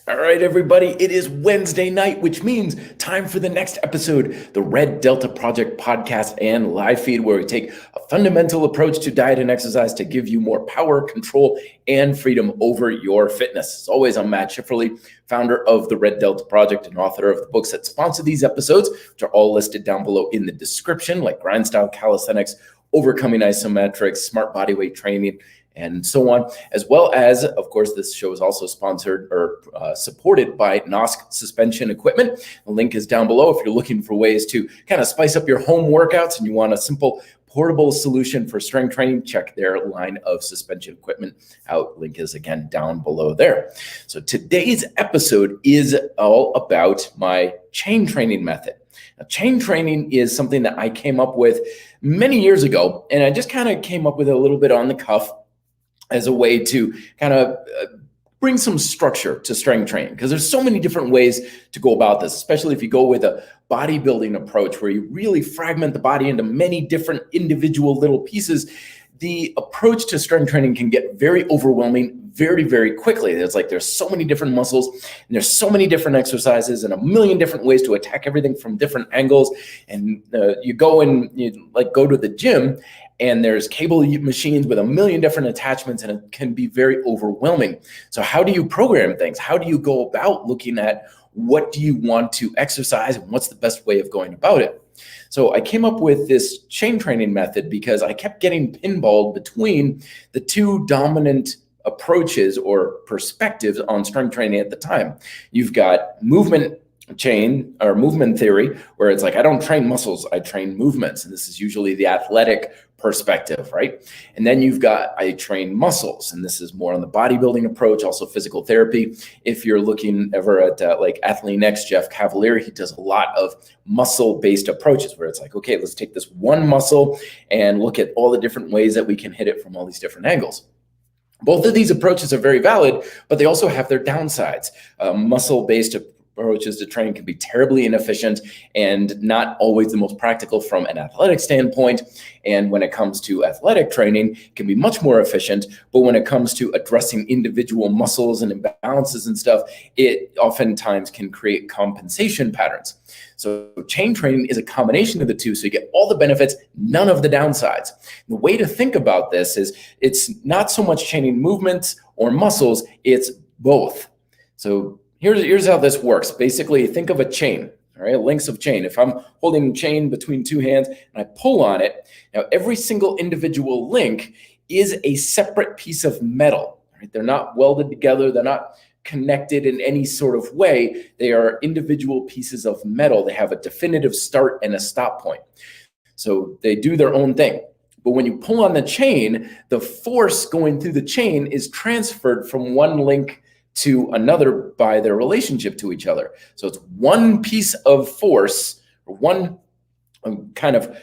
All right, everybody, it is Wednesday night, which means time for the next episode, the Red Delta Project podcast and live feed, where we take a fundamental approach to diet and exercise to give you more power, control, and freedom over your fitness. As always, I'm Matt Schifferly, founder of the Red Delta Project and author of the books that sponsor these episodes, which are all listed down below in the description, like Grdin Style Calisthenics, Overcoming Isometrics, Smart Bodyweight Training, and so on, as well as, of course, this show is also sponsored or supported by NOSC suspension equipment. The link is down below if you're looking for ways to kind of spice up your home workouts and you want a simple portable solution for strength training. Check their line of suspension equipment out. Link is again down below there. So today's episode is all about my chain training method. Now, chain training is something that I came up with many years ago, and I just kind of came up with it a little bit on the cuff as a way to kind of bring some structure to strength training, because there's so many different ways to go about this, especially if you go with a bodybuilding approach where you really fragment the body into many different individual little pieces. The approach to strength training can get very overwhelming very, very quickly. There's so many different muscles and there's so many different exercises and a million different ways to attack everything from different angles. And you go and you go to the gym, and there's cable machines with a million different attachments, and it can be very overwhelming. So how do you program things? How do you go about looking at what do you want to exercise and what's the best way of going about it? So I came up with this chain training method because I kept getting pinballed between the two dominant approaches or perspectives on strength training at the time. You've got movement chain or movement theory, where it's like, I don't train muscles, I train movements. And this is usually the athletic perspective, right? And then you've got, I train muscles, and this is more on the bodybuilding approach, also physical therapy. If you're looking ever at like Athlete X, Jeff Cavaliere, he does a lot of muscle-based approaches where it's like, okay, let's take this one muscle and look at all the different ways that we can hit it from all these different angles. Both of these approaches are very valid, but they also have their downsides. Muscle-based approaches to training can be terribly inefficient and not always the most practical from an athletic standpoint. And when it comes to athletic training, it can be much more efficient. But when it comes to addressing individual muscles and imbalances and stuff, it oftentimes can create compensation patterns. So chain training is a combination of the two. So you get all the benefits, none of the downsides. The way to think about this is it's not so much chaining movements or muscles, it's both. So here's how this works. Basically, think of a chain, all right, links of chain. If I'm holding a chain between two hands and I pull on it, now every single individual link is a separate piece of metal, right? They're not welded together. They're not connected in any sort of way. They are individual pieces of metal. They have a definitive start and a stop point. So they do their own thing. But when you pull on the chain, the force going through the chain is transferred from one link to another by their relationship to each other. So it's one piece of force, or one kind of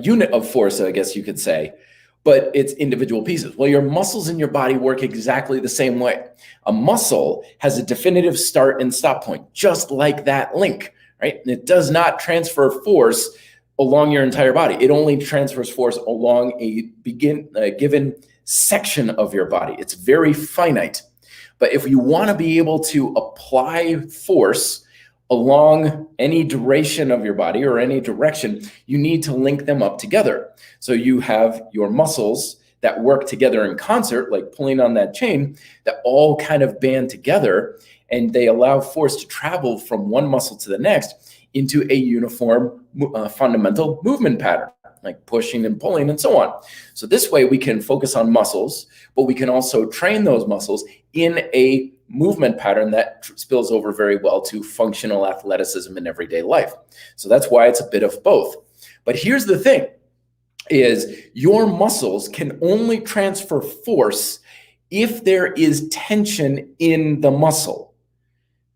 unit of force, I guess you could say, but it's individual pieces. Well, your muscles in your body work exactly the same way. A muscle has a definitive start and stop point, just like that link, right? And it does not transfer force along your entire body. It only transfers force along a given section of your body. It's very finite. But if you want to be able to apply force along any duration of your body or any direction, you need to link them up together. So you have your muscles that work together in concert, like pulling on that chain, that all kind of band together, and they allow force to travel from one muscle to the next into a uniform fundamental movement pattern, like pushing and pulling and so on. So this way we can focus on muscles, but we can also train those muscles in a movement pattern that spills over very well to functional athleticism in everyday life. So that's why it's a bit of both. But here's the thing, is your muscles can only transfer force if there is tension in the muscle.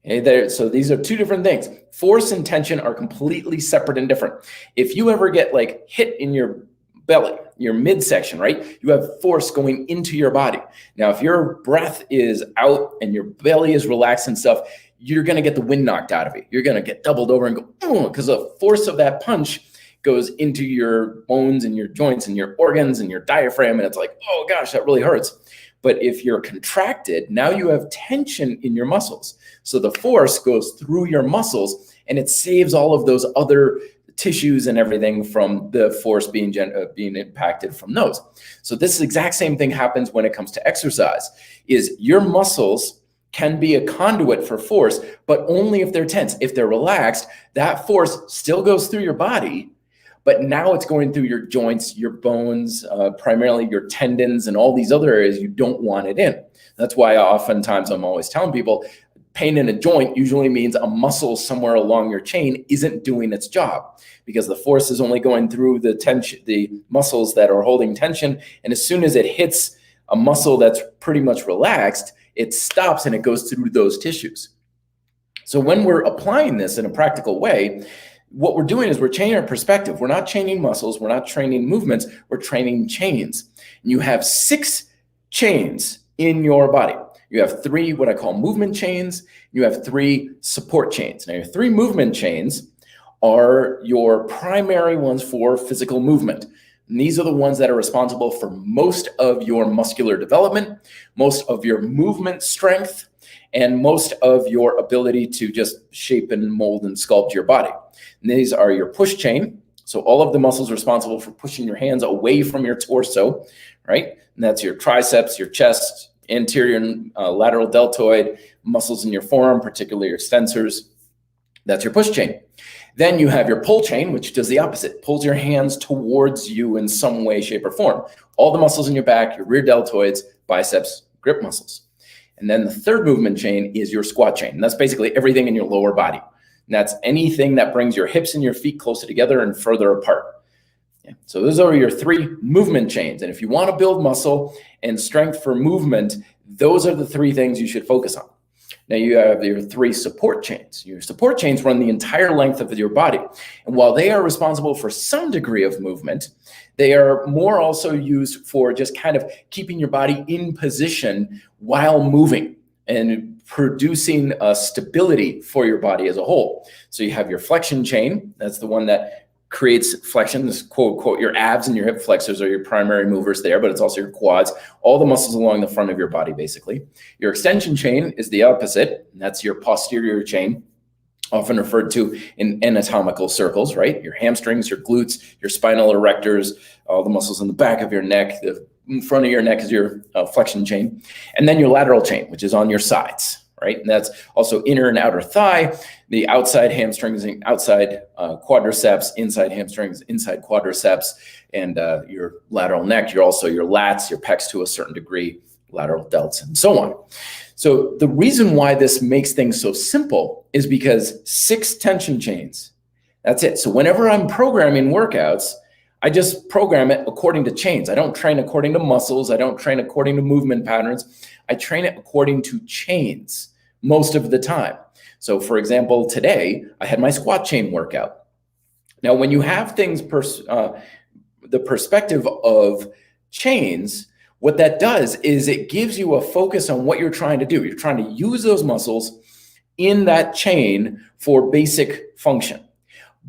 Okay, so these are two different things. Force and tension are completely separate and different. If you ever get hit in your belly, your midsection, right? You have force going into your body. Now, if your breath is out and your belly is relaxed and stuff, you're going to get the wind knocked out of you. You're going to get doubled over and go, because the force of that punch goes into your bones and your joints and your organs and your diaphragm. And it's like, oh gosh, that really hurts. But if you're contracted, now you have tension in your muscles. So the force goes through your muscles and it saves all of those other tissues and everything from the force being impacted from those. So this exact same thing happens when it comes to exercise, is your muscles can be a conduit for force, but only if they're tense. If they're relaxed, that force still goes through your body, but now it's going through your joints, your bones, primarily your tendons and all these other areas you don't want it in. That's why oftentimes I'm always telling people, pain in a joint usually means a muscle somewhere along your chain isn't doing its job, because the force is only going through the tension, the muscles that are holding tension. And as soon as it hits a muscle that's pretty much relaxed, it stops and it goes through those tissues. So when we're applying this in a practical way, what we're doing is we're changing our perspective. We're not training muscles. We're not training movements. We're training chains. And you have 6 chains in your body. You have 3 what I call movement chains. You have 3 support chains. Now, your 3 movement chains are your primary ones for physical movement. And these are the ones that are responsible for most of your muscular development, most of your movement strength, and most of your ability to just shape and mold and sculpt your body. And these are your push chain. So all of the muscles responsible for pushing your hands away from your torso, right? And that's your triceps, your chest, anterior and lateral deltoid, muscles in your forearm, particularly your extensors. That's your push chain. Then you have your pull chain, which does the opposite, pulls your hands towards you in some way, shape, or form. All the muscles in your back, your rear deltoids, biceps, grip muscles. And then the third movement chain is your squat chain. And that's basically everything in your lower body. And that's anything that brings your hips and your feet closer together and further apart. Yeah. So those are your 3 movement chains. And if you want to build muscle and strength for movement, those are the 3 things you should focus on. Now you have your 3 support chains. Your support chains run the entire length of your body. And while they are responsible for some degree of movement, they are more also used for just kind of keeping your body in position while moving and producing stability for your body as a whole. So you have your flexion chain. That's the one that creates flexion. This quote, quote, your abs and your hip flexors are your primary movers there, but it's also your quads, all the muscles along the front of your body, basically. Your extension chain is the opposite, and that's your posterior chain, often referred to in anatomical circles, right? Your hamstrings, your glutes, your spinal erectors, all the muscles in the back of your neck, the in front of your neck is your flexion chain. And then your lateral chain, which is on your sides, right? And that's also inner and outer thigh, the outside hamstrings, outside quadriceps, inside hamstrings, inside quadriceps, and your lateral neck. You're also your lats, your pecs to a certain degree, lateral delts, and so on. So the reason why this makes things so simple is because 6 tension chains, that's it. So whenever I'm programming workouts, I just program it according to chains. I don't train according to muscles. I don't train according to movement patterns. I train it according to chains most of the time. So for example, today I had my squat chain workout. Now, when you have things, the perspective of chains, what that does is it gives you a focus on what you're trying to do. You're trying to use those muscles in that chain for basic function.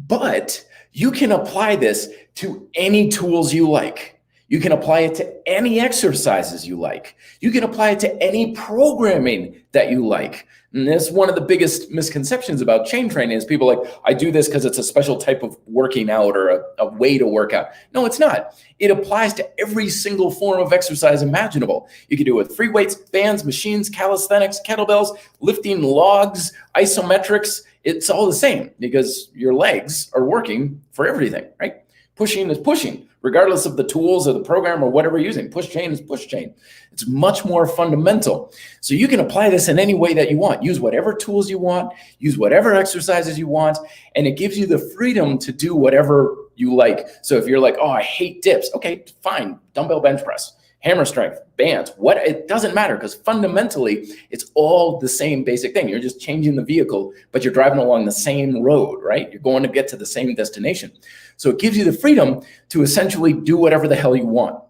But you can apply this to any tools you like. You can apply it to any exercises you like. You can apply it to any programming that you like. And that's one of the biggest misconceptions about chain training is people like, I do this because it's a special type of working out or a way to work out. No, it's not. It applies to every single form of exercise imaginable. You can do it with free weights, bands, machines, calisthenics, kettlebells, lifting logs, isometrics. It's all the same because your legs are working for everything, right? Pushing is pushing, regardless of the tools or the program or whatever you're using. Push chain is push chain. It's much more fundamental. So you can apply this in any way that you want. Use whatever tools you want, use whatever exercises you want, and it gives you the freedom to do whatever you like. So if you're like, oh, I hate dips. Okay, fine. Dumbbell bench press, hammer strength, bands, it doesn't matter because fundamentally it's all the same basic thing. You're just changing the vehicle, but you're driving along the same road, right? You're going to get to the same destination. So it gives you the freedom to essentially do whatever the hell you want.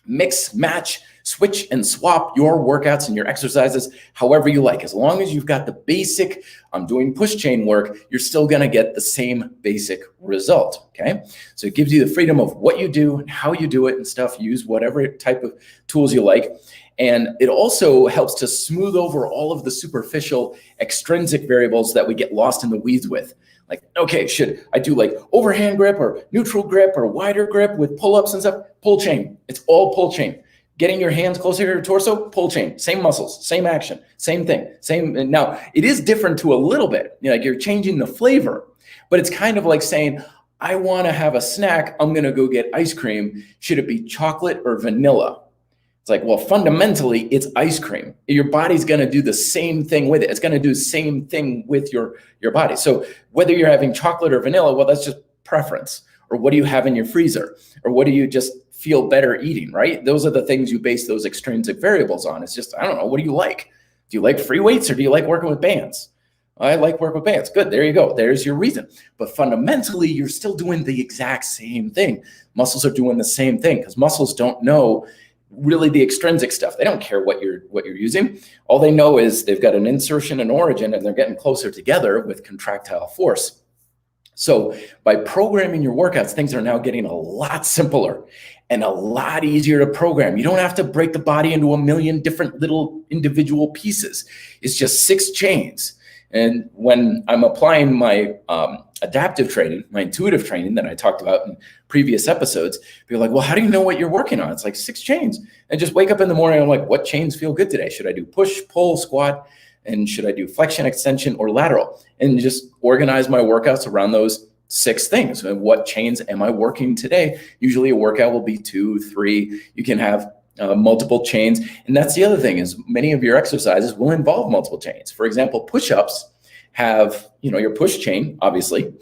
Mix, match, switch, and swap your workouts and your exercises however you like. As long as you've got the basic, I'm doing push chain work, you're still gonna get the same basic result, okay? So it gives you the freedom of what you do and how you do it and stuff. Use whatever type of tools you like. And it also helps to smooth over all of the superficial extrinsic variables that we get lost in the weeds with. Like, okay, should I do like overhand grip or neutral grip or wider grip with pull-ups and stuff? Pull chain. It's all pull chain. Getting your hands closer to your torso, pull chain. Same muscles, same action, same thing. Same. Now, it is different to a little bit. Like you're changing the flavor, but it's kind of like saying, I want to have a snack. I'm going to go get ice cream. Should it be chocolate or vanilla? It's like, well, fundamentally, it's ice cream. Your body's going to do the same thing with it. It's going to do the same thing with your body. So whether you're having chocolate or vanilla, well, that's just preference. Or what do you have in your freezer? Or what do you just feel better eating, right? Those are the things you base those extrinsic variables on. It's just, I don't know, what do you like? Do you like free weights or do you like working with bands? I like working with bands. Good, there you go. There's your reason. But fundamentally, you're still doing the exact same thing. Muscles are doing the same thing because muscles don't know really the extrinsic stuff. They don't care what you're using. All they know is they've got an insertion and origin and they're getting closer together with contractile force. So by programming your workouts, things are now getting a lot simpler and a lot easier to program. You don't have to break the body into a million different little individual pieces. It's just 6 chains. And when I'm applying my adaptive training, my intuitive training that I talked about in previous episodes, people are like, well, how do you know what you're working on? It's like 6 chains. And just wake up in the morning, I'm like, what chains feel good today? Should I do push, pull, squat? And should I do flexion, extension, or lateral? And just organize my workouts around those 6 things. And what chains am I working today? Usually a workout will be 2, 3. You can have multiple chains. And that's the other thing is many of your exercises will involve multiple chains. For example, push-ups have, your push chain, obviously,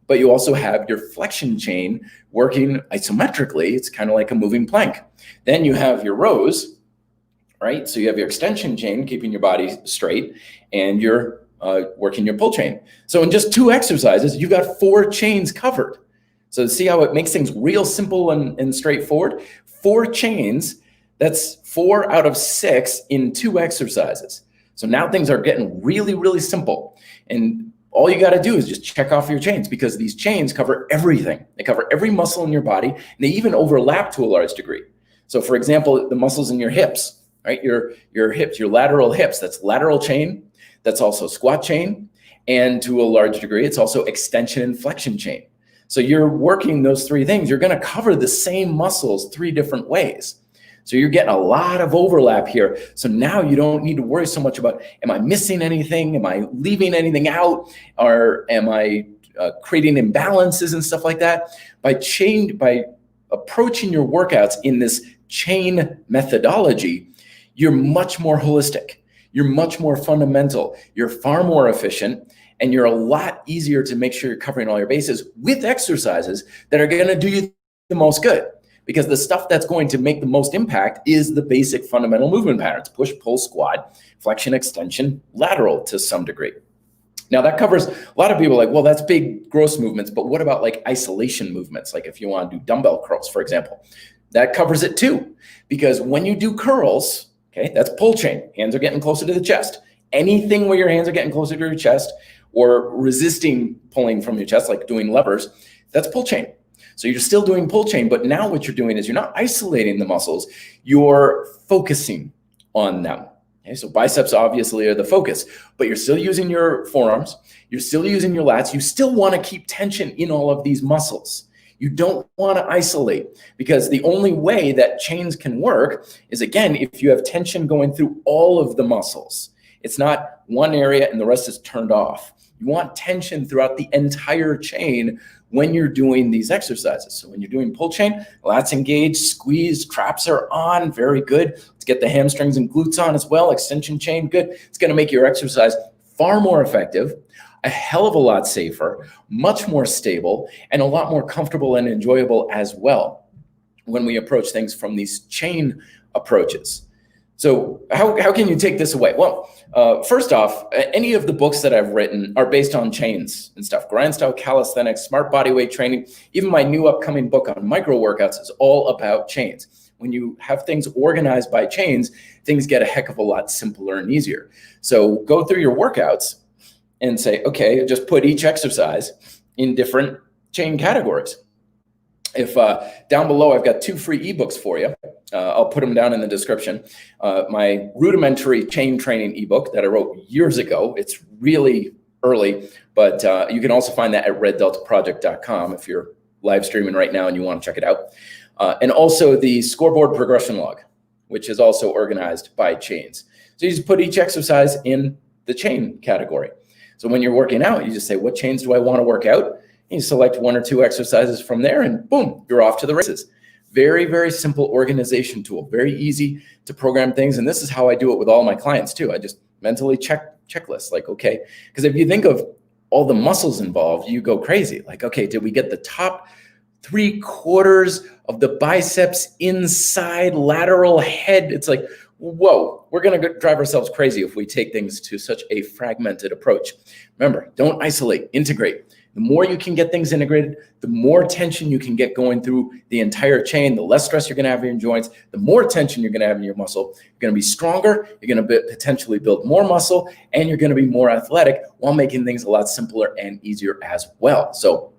but you also have your flexion chain working isometrically. It's kind of like a moving plank. Then you have your rows, right? So you have your extension chain, keeping your body straight, and you're working your pull chain. So in just 2 exercises, you've got 4 chains covered. So see how it makes things real simple and straightforward? 4 chains, that's 4 out of 6 in 2 exercises. So now things are getting really, really simple. And all you got to do is just check off your chains because these chains cover everything. They cover every muscle in your body, and they even overlap to a large degree. So for example, the muscles in your hips, right? Your hips, your lateral hips, that's lateral chain. That's also squat chain. And to a large degree, it's also extension and flexion chain. So you're working those 3 things. You're going to cover the same muscles 3 different ways. So you're getting a lot of overlap here. So now you don't need to worry so much about, am I missing anything? Am I leaving anything out? Or am I creating imbalances and stuff like that? By approaching your workouts in this chain methodology, you're much more holistic. You're much more fundamental. You're far more efficient. And you're a lot easier to make sure you're covering all your bases with exercises that are going to do you the most good. Because the stuff that's going to make the most impact is the basic fundamental movement patterns: push, pull, squat, flexion, extension, lateral to some degree. Now that covers, a lot of people are like, well, that's big gross movements, but what about like isolation movements? Like if you want to do dumbbell curls, for example, that covers it too. Because when you do curls, okay, that's pull chain. Hands are getting closer to the chest. Anything where your hands are getting closer to your chest or resisting pulling from your chest, like doing levers, that's pull chain. So you're still doing pull chain, but now what you're doing is you're not isolating the muscles, you're focusing on them. Okay, so biceps obviously are the focus, but you're still using your forearms, you're still using your lats, you still want to keep tension in all of these muscles. You don't want to isolate because the only way that chains can work is, again, if you have tension going through all of the muscles. It's not one area and the rest is turned off. You want tension throughout the entire chain when you're doing these exercises. So when you're doing pull chain, lats engaged, squeeze, traps are on, very good. Let's get the hamstrings and glutes on as well. Extension chain, good. It's going to make your exercise far more effective, a hell of a lot safer, much more stable, and a lot more comfortable and enjoyable as well when we approach things from these chain approaches. So how can you take this away? Well, first off, any of the books that I've written are based on chains and stuff. Grdin Style Calisthenics, smart bodyweight training, even my new upcoming book on micro workouts is all about chains. When you have things organized by chains, things get a heck of a lot simpler and easier. So go through your workouts and say, okay, just put each exercise in different chain categories. If down below, I've got 2 free ebooks for you. I'll put them down in the description. My rudimentary chain training ebook that I wrote years ago. It's really early, but you can also find that at reddeltaproject.com if you're live streaming right now and you want to check it out. And also the scoreboard progression log, which is also organized by chains. So you just put each exercise in the chain category. So when you're working out, you just say, what chains do I want to work out? You select 1 or 2 exercises from there and boom, you're off to the races. Very, very simple organization tool, very easy to program things. And this is how I do it with all my clients too. I just mentally checklists like, okay, because if you think of all the muscles involved, you go crazy. Like, okay, did we get the top 3/4 of the biceps inside lateral head? It's like, whoa, we're going to drive ourselves crazy if we take things to such a fragmented approach. Remember, don't isolate, integrate. The more you can get things integrated, the more tension you can get going through the entire chain, the less stress you're going to have in your joints, the more tension you're going to have in your muscle. You're going to be stronger, you're going to potentially build more muscle, and you're going to be more athletic while making things a lot simpler and easier as well. So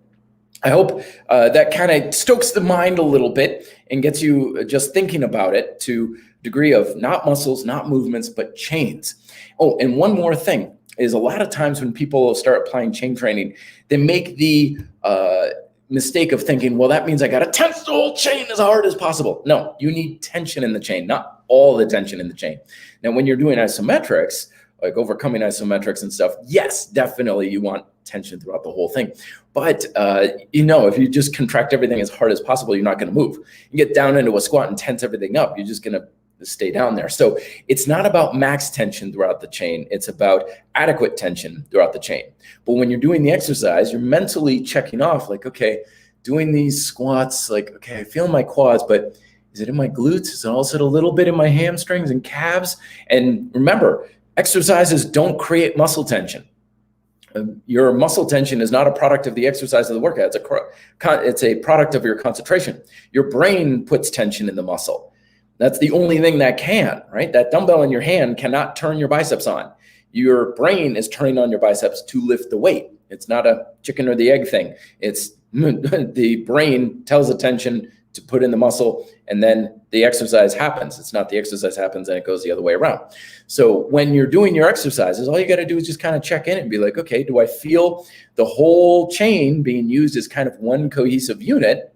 I hope that kind of stokes the mind a little bit and gets you just thinking about it to a degree of not muscles, not movements, but chains. Oh, and one more thing is a lot of times when people start applying chain training, they make the mistake of thinking, well, that means I got to tense the whole chain as hard as possible. No, you need tension in the chain, not all the tension in the chain. Now, when you're doing isometrics, like overcoming isometrics and stuff, yes, definitely you want tension throughout the whole thing. But, if you just contract everything as hard as possible, you're not going to move. You get down into a squat and tense everything up, you're just going to stay down there. So it's not about max tension throughout the chain. It's about adequate tension throughout the chain. But when you're doing the exercise, you're mentally checking off like, okay, doing these squats, like, okay, I feel my quads, but is it in my glutes? Is it also a little bit in my hamstrings and calves? And remember, exercises don't create muscle tension. Your muscle tension is not a product of the exercise of the workout. It's a product of your concentration. Your brain puts tension in the muscle. That's the only thing that can, right? That dumbbell in your hand cannot turn your biceps on. Your brain is turning on your biceps to lift the weight. It's not a chicken or the egg thing. It's the brain tells attention to put in the muscle, and then the exercise happens. It's not the exercise happens and it goes the other way around. So when you're doing your exercises, all you got to do is just kind of check in and be like, okay, do I feel the whole chain being used as kind of one cohesive unit,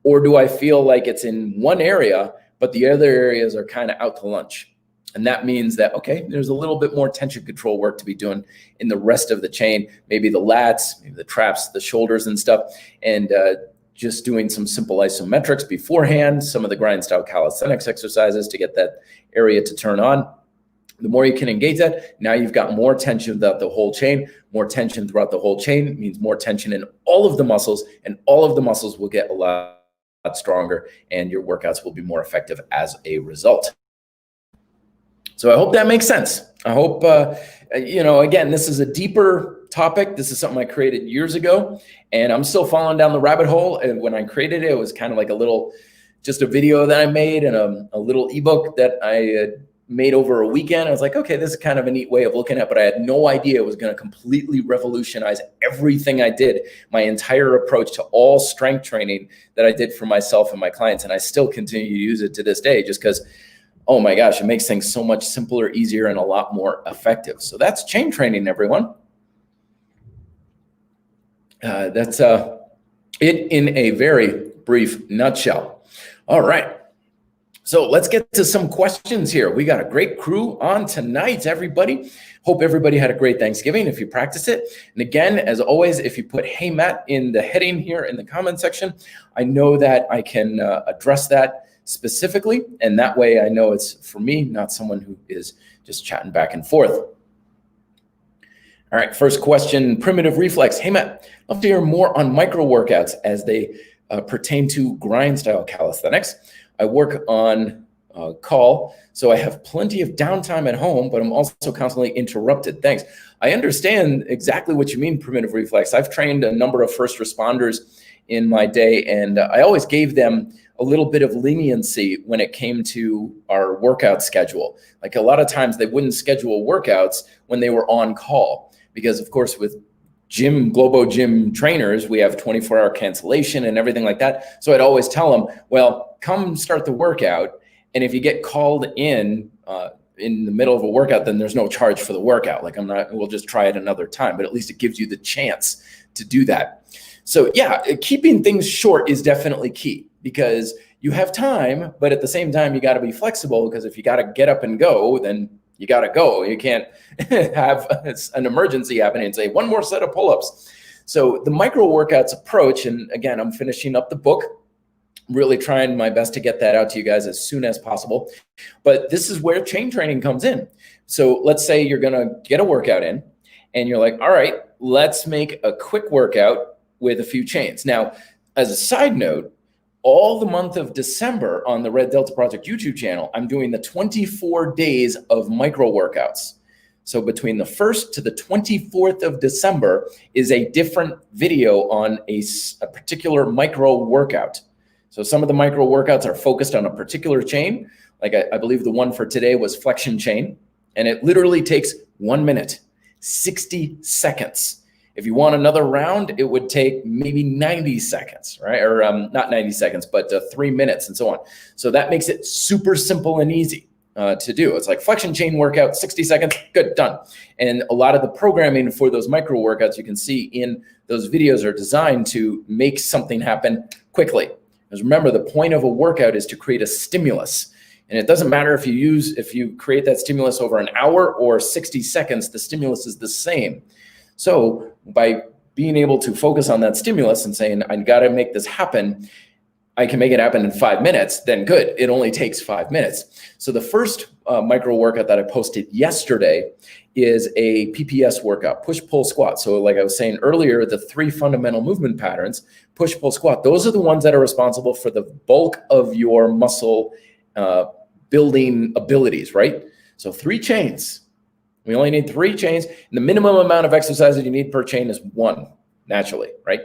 or do I feel like it's in one area but the other areas are kind of out to lunch? And that means that, okay, there's a little bit more tension control work to be doing in the rest of the chain, maybe the lats, maybe the traps, the shoulders and stuff, and just doing some simple isometrics beforehand, some of the Grdin Style Calisthenics exercises to get that area to turn on. The more you can engage that, now you've got more tension throughout the whole chain. More tension throughout the whole chain means more tension in all of the muscles, and all of the muscles will get a lot stronger, and your workouts will be more effective as a result. So I hope that makes sense. I hope, again, this is a deeper topic. This is something I created years ago, and I'm still falling down the rabbit hole. And when I created it, it was kind of like just a video that I made and a little ebook that I made over a weekend. I was like, okay, this is kind of a neat way of looking at it, but I had no idea it was going to completely revolutionize everything I did, my entire approach to all strength training that I did for myself and my clients. And I still continue to use it to this day just because, oh my gosh, it makes things so much simpler, easier, and a lot more effective. So that's chain training, everyone. That's it in a very brief nutshell. All right. So let's get to some questions here. We got a great crew on tonight, everybody. Hope everybody had a great Thanksgiving if you practice it. And again, as always, if you put "Hey Matt" in the heading here in the comment section, I know that I can address that specifically. And that way I know it's for me, not someone who is just chatting back and forth. All right, first question, primitive reflex. Hey Matt, I'd love to hear more on micro workouts as they pertain to Grdin Style Calisthenics. I work on call, so I have plenty of downtime at home, but I'm also constantly interrupted. Thanks. I understand exactly what you mean, primitive reflex. I've trained a number of first responders in my day, and I always gave them a little bit of leniency when it came to our workout schedule. Like a lot of times they wouldn't schedule workouts when they were on call, because of course with Globo Gym trainers, we have 24-hour cancellation and everything like that. So I'd always tell them, well, come start the workout. And if you get called in the middle of a workout, then there's no charge for the workout. Like we'll just try it another time, but at least it gives you the chance to do that. So yeah, keeping things short is definitely key, because you have time, but at the same time, you got to be flexible, because if you got to get up and go, then you got to go. You can't have an emergency happening and say, one more set of pull-ups. So the micro workouts approach, and again, I'm finishing up the book, really trying my best to get that out to you guys as soon as possible. But this is where chain training comes in. So let's say you're going to get a workout in and you're like, all right, let's make a quick workout with a few chains. Now, as a side note, all the month of December on the Red Delta Project YouTube channel, I'm doing the 24 days of micro workouts. So between the 1st to the 24th of December is a different video on a particular micro workout. So some of the micro workouts are focused on a particular chain. Like I believe the one for today was flexion chain, and it literally takes 1 minute, 60 seconds. If you want another round, it would take maybe 90 seconds, right? Or not 90 seconds, but 3 minutes and so on. So that makes it super simple and easy to do. It's like flexion chain workout, 60 seconds, good, done. And a lot of the programming for those micro workouts you can see in those videos are designed to make something happen quickly. Because remember, the point of a workout is to create a stimulus. And it doesn't matter if you create that stimulus over an hour or 60 seconds, the stimulus is the same. So by being able to focus on that stimulus and saying, I got to make this happen, I can make it happen in 5 minutes, then good. It only takes 5 minutes. So the first micro workout that I posted yesterday is a PPS workout, push, pull, squat. So like I was saying earlier, the 3 fundamental movement patterns, push, pull, squat, those are the ones that are responsible for the bulk of your muscle building abilities, right? So 3 chains. We only need 3 chains. And the minimum amount of exercises you need per chain is 1, naturally, right?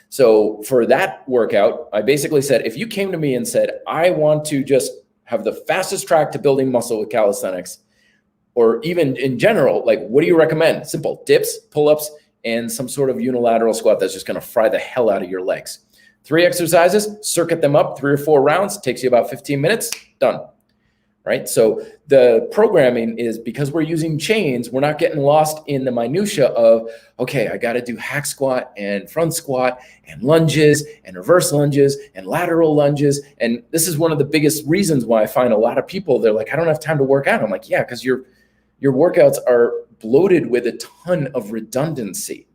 So for that workout, I basically said, if you came to me and said, I want to just have the fastest track to building muscle with calisthenics, or even in general, like, what do you recommend? Simple, dips, pull-ups, and some sort of unilateral squat that's just going to fry the hell out of your legs. 3 exercises, circuit them up, 3 or 4 rounds, takes you about 15 minutes, done. Right? So the programming is, because we're using chains, we're not getting lost in the minutia of, okay, I got to do hack squat and front squat and lunges and reverse lunges and lateral lunges. And this is one of the biggest reasons why I find a lot of people, they're like, I don't have time to work out. I'm like, yeah, because your workouts are bloated with a ton of redundancy.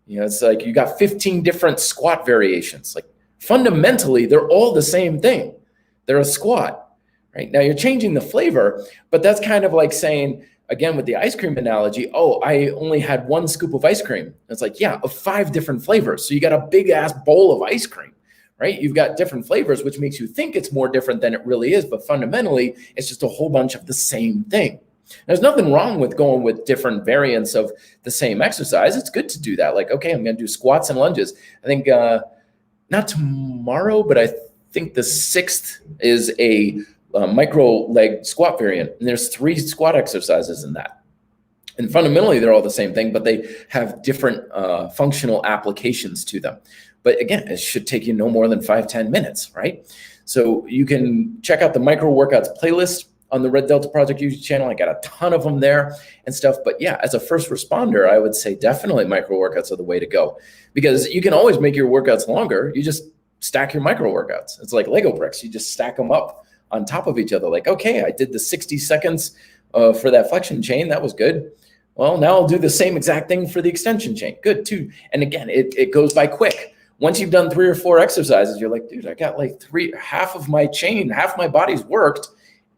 You know, it's like you got 15 different squat variations. Like fundamentally, they're all the same thing. They're a squat. Right? Now you're changing the flavor, but that's kind of like saying, again, with the ice cream analogy, oh, I only had 1 scoop of ice cream. It's like, yeah, of 5 different flavors. So you got a big ass bowl of ice cream, right? You've got different flavors, which makes you think it's more different than it really is. But fundamentally, it's just a whole bunch of the same thing. There's nothing wrong with going with different variants of the same exercise. It's good to do that. Like, okay, I'm going to do squats and lunges. I think not tomorrow, but I think the 6th is a micro leg squat variant. And there's 3 squat exercises in that. And fundamentally, they're all the same thing, but they have different functional applications to them. But again, it should take you no more than 5-10 minutes, right? So you can check out the micro workouts playlist on the Red Delta Project YouTube channel. I got a ton of them there and stuff. But yeah, as a first responder, I would say definitely micro workouts are the way to go, because you can always make your workouts longer. You just stack your micro workouts. It's like Lego bricks. You just stack them up on top of each other. Like, okay, I did the 60 seconds for that flexion chain. That was good. Well, now I'll do the same exact thing for the extension chain. Good too. And again, it goes by quick. Once you've done 3 or 4 exercises, you're like, dude, I got like half of my chain, half my body's worked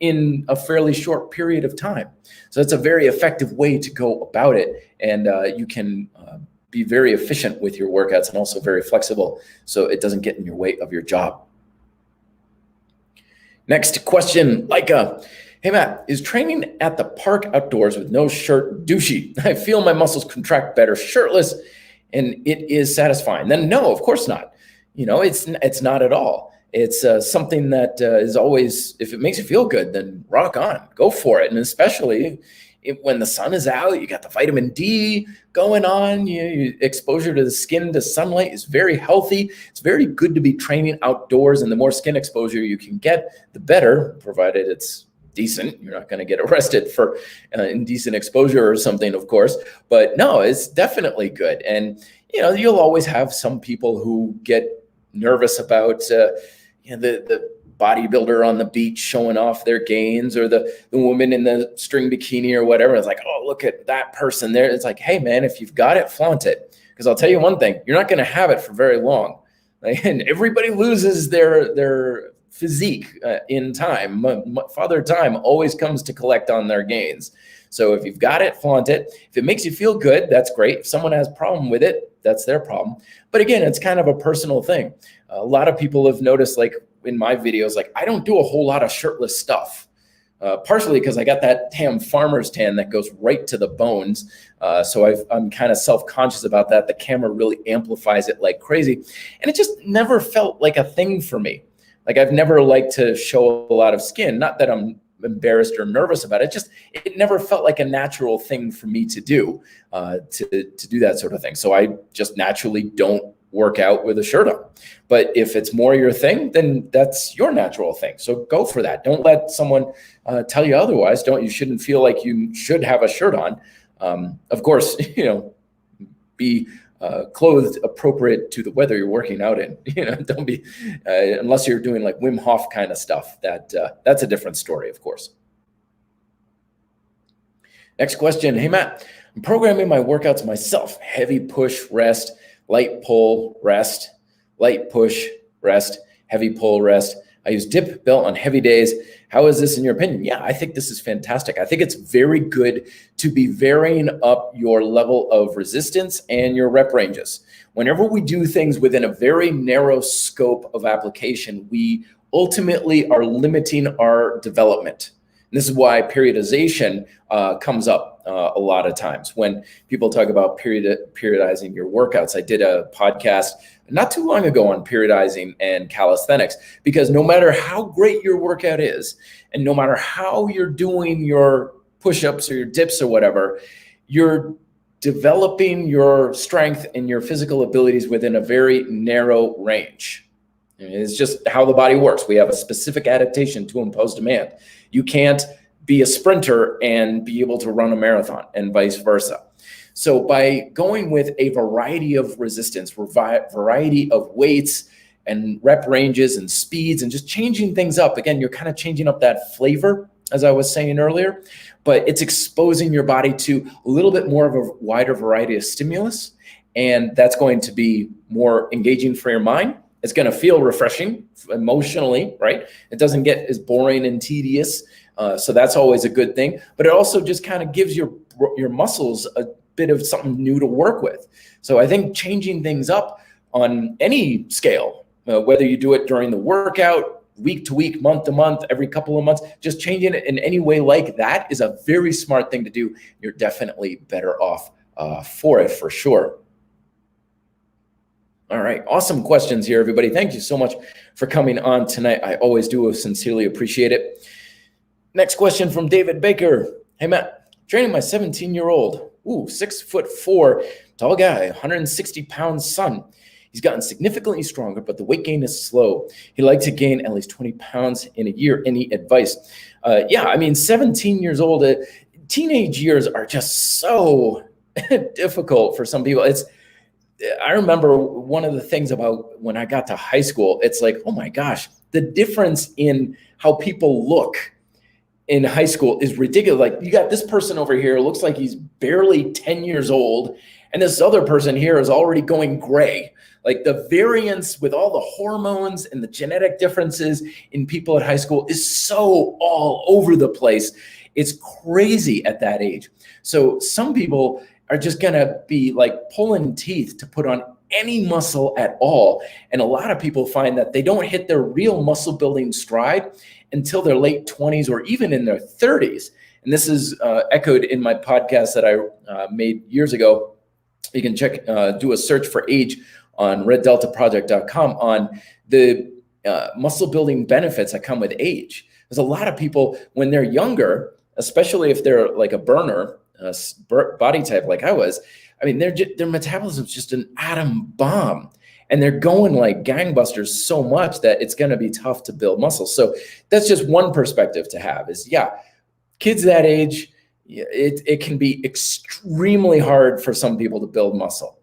in a fairly short period of time. So it's a very effective way to go about it. And you can be very efficient with your workouts and also very flexible, so it doesn't get in your way of your job. Next question, Leica. Hey, Matt, is training at the park outdoors with no shirt douchey? I feel my muscles contract better shirtless, and it is satisfying. Then no, of course not. You know, it's not at all. It's something that is always, if it makes you feel good, then rock on, go for it. And especially when the sun is out, you got the vitamin D going on. Exposure to the skin to sunlight is very healthy. It's very good to be training outdoors, and the more skin exposure you can get, the better, provided it's decent. You're not going to get arrested for indecent exposure or something, of course. But no, it's definitely good. And you'll always have some people who get nervous about the bodybuilder on the beach showing off their gains, or the woman in the string bikini or whatever. It's like, oh, look at that person there. It's like, hey man, if you've got it, flaunt it. Because I'll tell you one thing, you're not going to have it for very long. And everybody loses their physique in time. Father Time always comes to collect on their gains. So if you've got it, flaunt it. If it makes you feel good, that's great. If someone has a problem with it, that's their problem. But again, it's kind of a personal thing. A lot of people have noticed, like in my videos, like I don't do a whole lot of shirtless stuff. Partially because I got that damn farmer's tan that goes right to the bones. So I'm kind of self-conscious about that. The camera really amplifies it like crazy. And it just never felt like a thing for me. Like I've never liked to show a lot of skin. Not that I'm embarrassed or nervous about it. It never felt like a natural thing for me to do, to do that sort of thing. So I just naturally don't work out with a shirt on. But if it's more your thing, then that's your natural thing. So go for that. Don't let someone tell you otherwise. You shouldn't feel like you should have a shirt on. Of course, be clothed appropriate to the weather you're working out in. Don't be, unless you're doing like Wim Hof kind of stuff. That's a different story, of course. Next question. Hey, Matt, I'm programming my workouts myself. Heavy push, rest, light pull, rest, light push, rest, heavy pull, rest. I use dip belt on heavy days. How is this in your opinion? Yeah, I think this is fantastic. I think it's very good to be varying up your level of resistance and your rep ranges. Whenever we do things within a very narrow scope of application, we ultimately are limiting our development. And this is why periodization comes up a lot of times when people talk about periodizing your workouts. I did a podcast not too long ago on periodizing and calisthenics, because no matter how great your workout is, and no matter how you're doing your push-ups or your dips or whatever, you're developing your strength and your physical abilities within a very narrow range. It's just how the body works. We have a specific adaptation to impose demand. You can't be a sprinter and be able to run a marathon, and vice versa. So by going with a variety of resistance, variety of weights and rep ranges and speeds, and just changing things up, again, you're kind of changing up that flavor, as I was saying earlier, but it's exposing your body to a little bit more of a wider variety of stimulus. And that's going to be more engaging for your mind. It's going to feel refreshing emotionally, right? It doesn't get as boring and tedious. So that's always a good thing. But it also just kind of gives your muscles a bit of something new to work with. So I think changing things up on any scale, whether you do it during the workout, week to week, month to month, every couple of months, just changing it in any way like that is a very smart thing to do. You're definitely better off for it, for sure. All right, awesome questions here, everybody. Thank you so much for coming on tonight. I always do sincerely appreciate it. Next question from David Baker. Hey, Matt, training my 17-year-old, 6'4", tall guy, 160-pound son. He's gotten significantly stronger, but the weight gain is slow. He'd like to gain at least 20 pounds in a year. Any advice? 17 years old, teenage years are just so difficult for some people. I remember one of the things about when I got to high school, it's like, oh my gosh, the difference in how people look in high school is ridiculous. Like, you got this person over here, looks like he's barely 10 years old, and this other person here is already going gray. Like, the variance with all the hormones and the genetic differences in people at high school is so all over the place. It's crazy at that age. So some people are just gonna be like pulling teeth to put on any muscle at all. And a lot of people find that they don't hit their real muscle building stride until their late 20s or even in their 30s. And this is echoed in my podcast that I made years ago. You can check, do a search for age on reddeltaproject.com on the muscle building benefits that come with age. There's a lot of people when they're younger, especially if they're like a burner, body type like I was. I mean, their metabolism is just an atom bomb, and they're going like gangbusters so much that it's going to be tough to build muscle. So that's just one perspective to have is, kids that age, it can be extremely hard for some people to build muscle.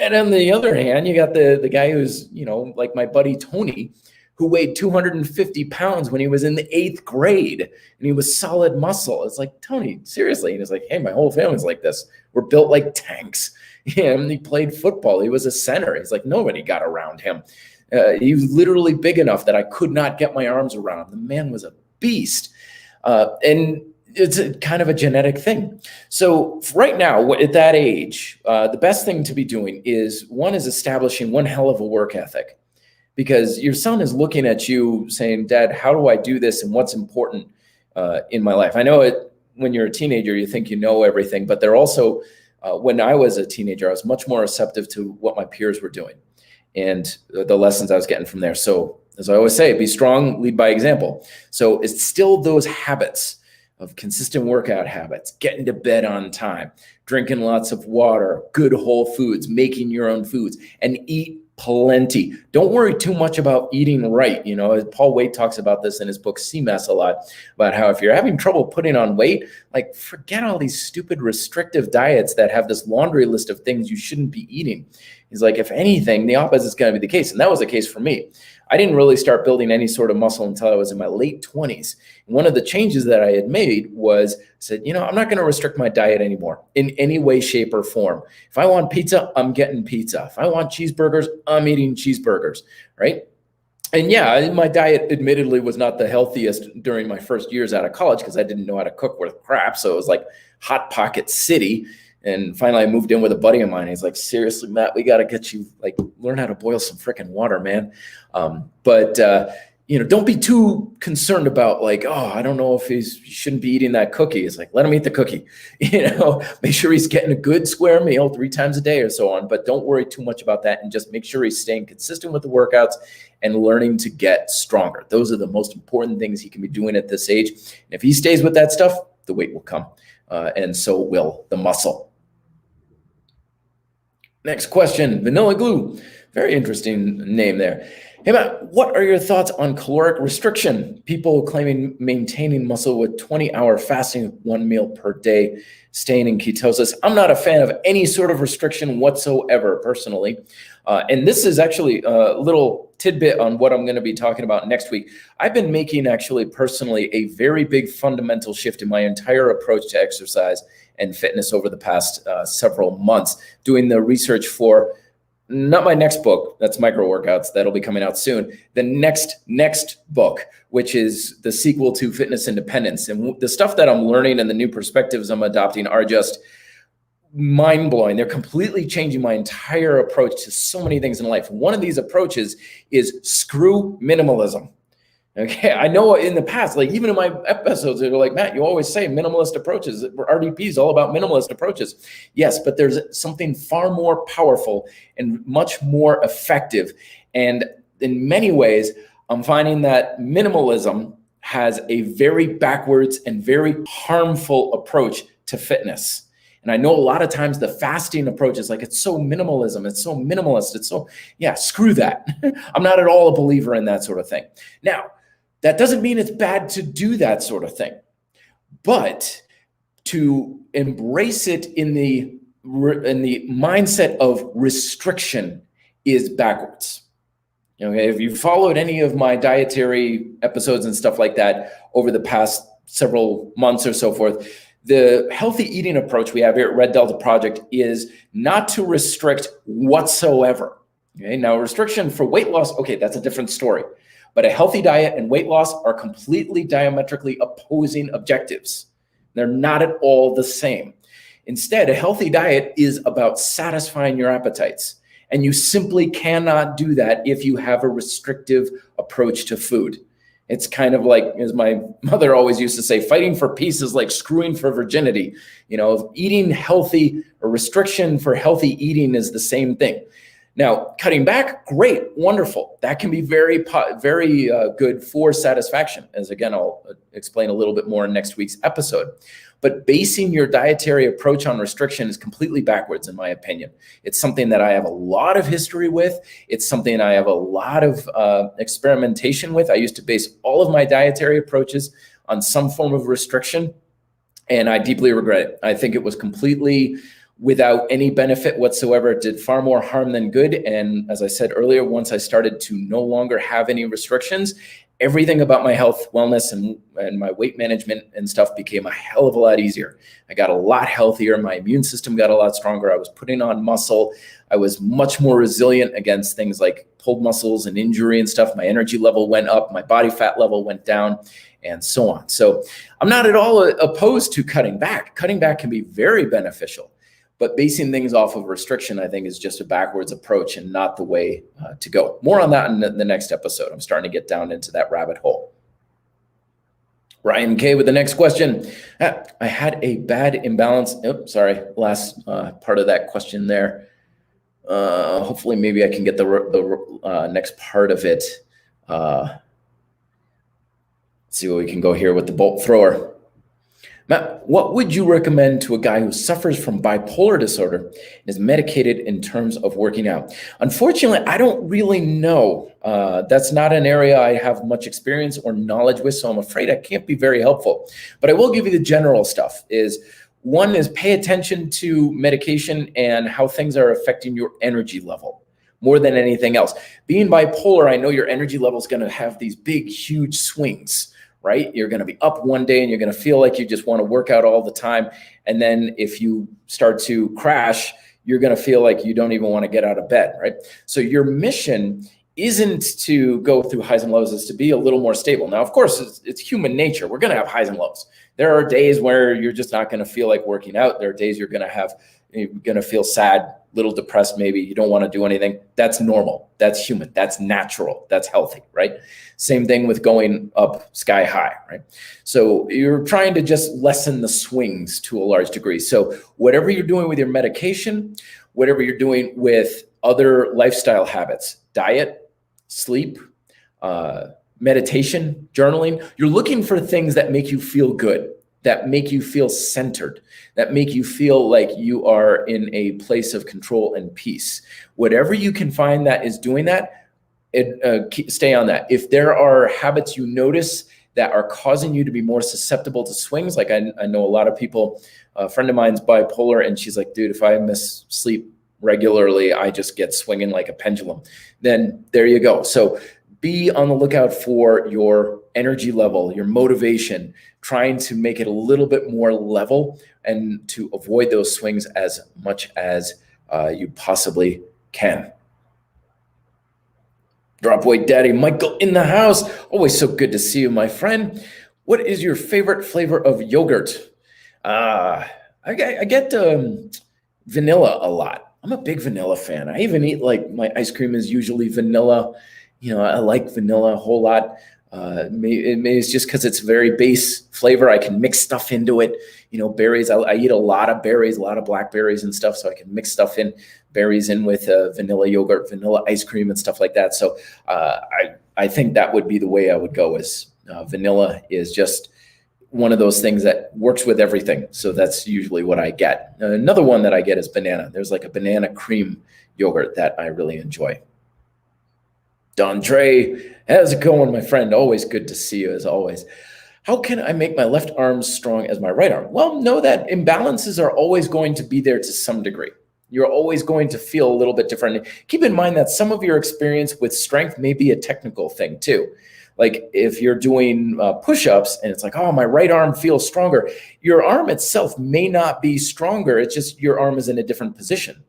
And on the other hand, you got the guy who's, like my buddy Tony, who weighed 250 pounds when he was in the 8th grade, and he was solid muscle. It's like, Tony, seriously? And he's like, hey, my whole family's like this. We're built like tanks. And he played football. He was a center. He's like, nobody got around him. He was literally big enough that I could not get my arms around him. The man was a beast. And it's a kind of a genetic thing. So right now, at that age, the best thing to be doing is establishing one hell of a work ethic, because your son is looking at you saying, Dad, how do I do this? And what's important in my life? I know when you're a teenager, you think you know everything, but they're also, when I was a teenager, I was much more receptive to what my peers were doing and the lessons I was getting from there. So as I always say, be strong, lead by example. So it's still those habits of consistent workout habits, getting to bed on time, drinking lots of water, good whole foods, making your own foods, and eat plenty. Don't worry too much about eating right. Paul Waite talks about this in his book CMAS a lot, about how if you're having trouble putting on weight, like forget all these stupid restrictive diets that have this laundry list of things you shouldn't be eating. He's like, if anything, the opposite is going to be the case. And that was the case for me. I didn't really start building any sort of muscle until I was in my late 20s. And one of the changes that I had made was I said, I'm not going to restrict my diet anymore in any way, shape, or form. If I want pizza, I'm getting pizza. If I want cheeseburgers, I'm eating cheeseburgers, right? And my diet admittedly was not the healthiest during my first years out of college because I didn't know how to cook worth crap. So it was like Hot Pocket City. And finally I moved in with a buddy of mine. He's like, seriously, Matt, we got to get you, learn how to boil some freaking water, man. But don't be too concerned about I don't know if he shouldn't be eating that cookie. It's like, let him eat the cookie, make sure he's getting a good square meal 3 times a day or so on, but don't worry too much about that. And just make sure he's staying consistent with the workouts and learning to get stronger. Those are the most important things he can be doing at this age. And if he stays with that stuff, the weight will come. And so will the muscle. Next question, Vanilla Glue. Very interesting name there. Hey, Matt, what are your thoughts on caloric restriction? People claiming maintaining muscle with 20-hour fasting, 1 meal per day, staying in ketosis. I'm not a fan of any sort of restriction whatsoever, personally. And this is actually a little tidbit on what I'm going to be talking about next week. I've been making actually personally a very big fundamental shift in my entire approach to exercise and fitness over the past several months, doing the research for not my next book, that's Micro Workouts, that'll be coming out soon. The next book, which is the sequel to Fitness Independence. And the stuff that I'm learning and the new perspectives I'm adopting are just mind-blowing. They're completely changing my entire approach to so many things in life. One of these approaches is screw minimalism. Okay, I know in the past, even in my episodes, they're like, Matt, you always say minimalist approaches. RDP is all about minimalist approaches. Yes, but there's something far more powerful and much more effective. And in many ways, I'm finding that minimalism has a very backwards and very harmful approach to fitness. And I know a lot of times the fasting approach is it's so minimalism, it's so minimalist, it's so, screw that. I'm not at all a believer in that sort of thing. Now, that doesn't mean it's bad to do that sort of thing, but to embrace it in the mindset of restriction is backwards. Okay, if you followed any of my dietary episodes and stuff like that over the past several months or so forth, the healthy eating approach we have here at Red Delta Project is not to restrict whatsoever. Okay, now restriction for weight loss, okay, that's a different story. But a healthy diet and weight loss are completely diametrically opposing objectives. They're not at all the same. Instead, a healthy diet is about satisfying your appetites. And you simply cannot do that if you have a restrictive approach to food. It's kind of like, as my mother always used to say, fighting for peace is like screwing for virginity. Eating healthy, or restriction for healthy eating is the same thing. Now, cutting back, great, wonderful. That can be very good for satisfaction, as again, I'll explain a little bit more in next week's episode. But basing your dietary approach on restriction is completely backwards, in my opinion. It's something that I have a lot of history with. It's something I have a lot of experimentation with. I used to base all of my dietary approaches on some form of restriction, and I deeply regret it. I think it was completely without any benefit whatsoever. It did far more harm than good. And as I said earlier, once I started to no longer have any restrictions, everything about my health, wellness, and my weight management and stuff became a hell of a lot easier. I got a lot healthier. My immune system got a lot stronger. I was putting on muscle. I was much more resilient against things like pulled muscles and injury and stuff. My energy level went up. My body fat level went down, and so on. So I'm not at all opposed to cutting back. Cutting back can be very beneficial. But basing things off of restriction, I think, is just a backwards approach and not the way to go. More on that in the next episode. I'm starting to get down into that rabbit hole. Ryan K with the next question. I had a bad imbalance. Oops, sorry, last part of that question there. Hopefully, maybe I can get the next part of it. Let's see what we can go here with the bolt thrower. Matt, what would you recommend to a guy who suffers from bipolar disorder and is medicated in terms of working out? Unfortunately, I don't really know. That's not an area I have much experience or knowledge with, so I'm afraid I can't be very helpful. But I will give you the general stuff. One is pay attention to medication and how things are affecting your energy level more than anything else. Being bipolar, I know your energy level is going to have these big, huge swings. Right? You're going to be up one day and you're going to feel like you just want to work out all the time. And then if you start to crash, you're going to feel like you don't even want to get out of bed, right? So your mission isn't to go through highs and lows, it's to be a little more stable. Now, of course, it's human nature. We're going to have highs and lows. There are days where you're just not going to feel like working out. There are days you're going to feel sad, a little depressed, maybe you don't want to do anything. That's normal. That's human. That's natural. That's healthy, right? Same thing with going up sky high, right? So you're trying to just lessen the swings to a large degree. So whatever you're doing with your medication, whatever you're doing with other lifestyle habits, diet, sleep, meditation, journaling, you're looking for things that make you feel good, that make you feel centered, that make you feel like you are in a place of control and peace. Whatever you can find that is doing that, stay on that. If there are habits you notice that are causing you to be more susceptible to swings, like I know a lot of people, a friend of mine's bipolar, and she's like, dude, if I miss sleep regularly, I just get swinging like a pendulum. Then there you go. So be on the lookout for your energy level, your motivation, trying to make it a little bit more level and to avoid those swings as much as you possibly can. Drop Weight Daddy Michael in the house. Always so good to see you, my friend. What is your favorite flavor of yogurt? I get vanilla a lot. I'm a big vanilla fan. I even eat, like, my ice cream is usually vanilla. You know, I like vanilla a whole lot. Maybe it's just because it's very base flavor. I can mix stuff into it. You know, berries. I eat a lot of berries, a lot of blackberries and stuff, so I can mix stuff in, berries in with vanilla yogurt, vanilla ice cream, and stuff like that. So I think that would be the way I would go. Is vanilla is just one of those things that works with everything. So that's usually what I get. Another one that I get is banana. There's like a banana cream yogurt that I really enjoy. Don Trey, how's it going, my friend? Always good to see you, as always. How can I make my left arm strong as my right arm? Well, know that imbalances are always going to be there to some degree. You're always going to feel a little bit different. Keep in mind that some of your experience with strength may be a technical thing too. Like if you're doing push-ups and it's like, oh, my right arm feels stronger. Your arm itself may not be stronger. It's just your arm is in a different position.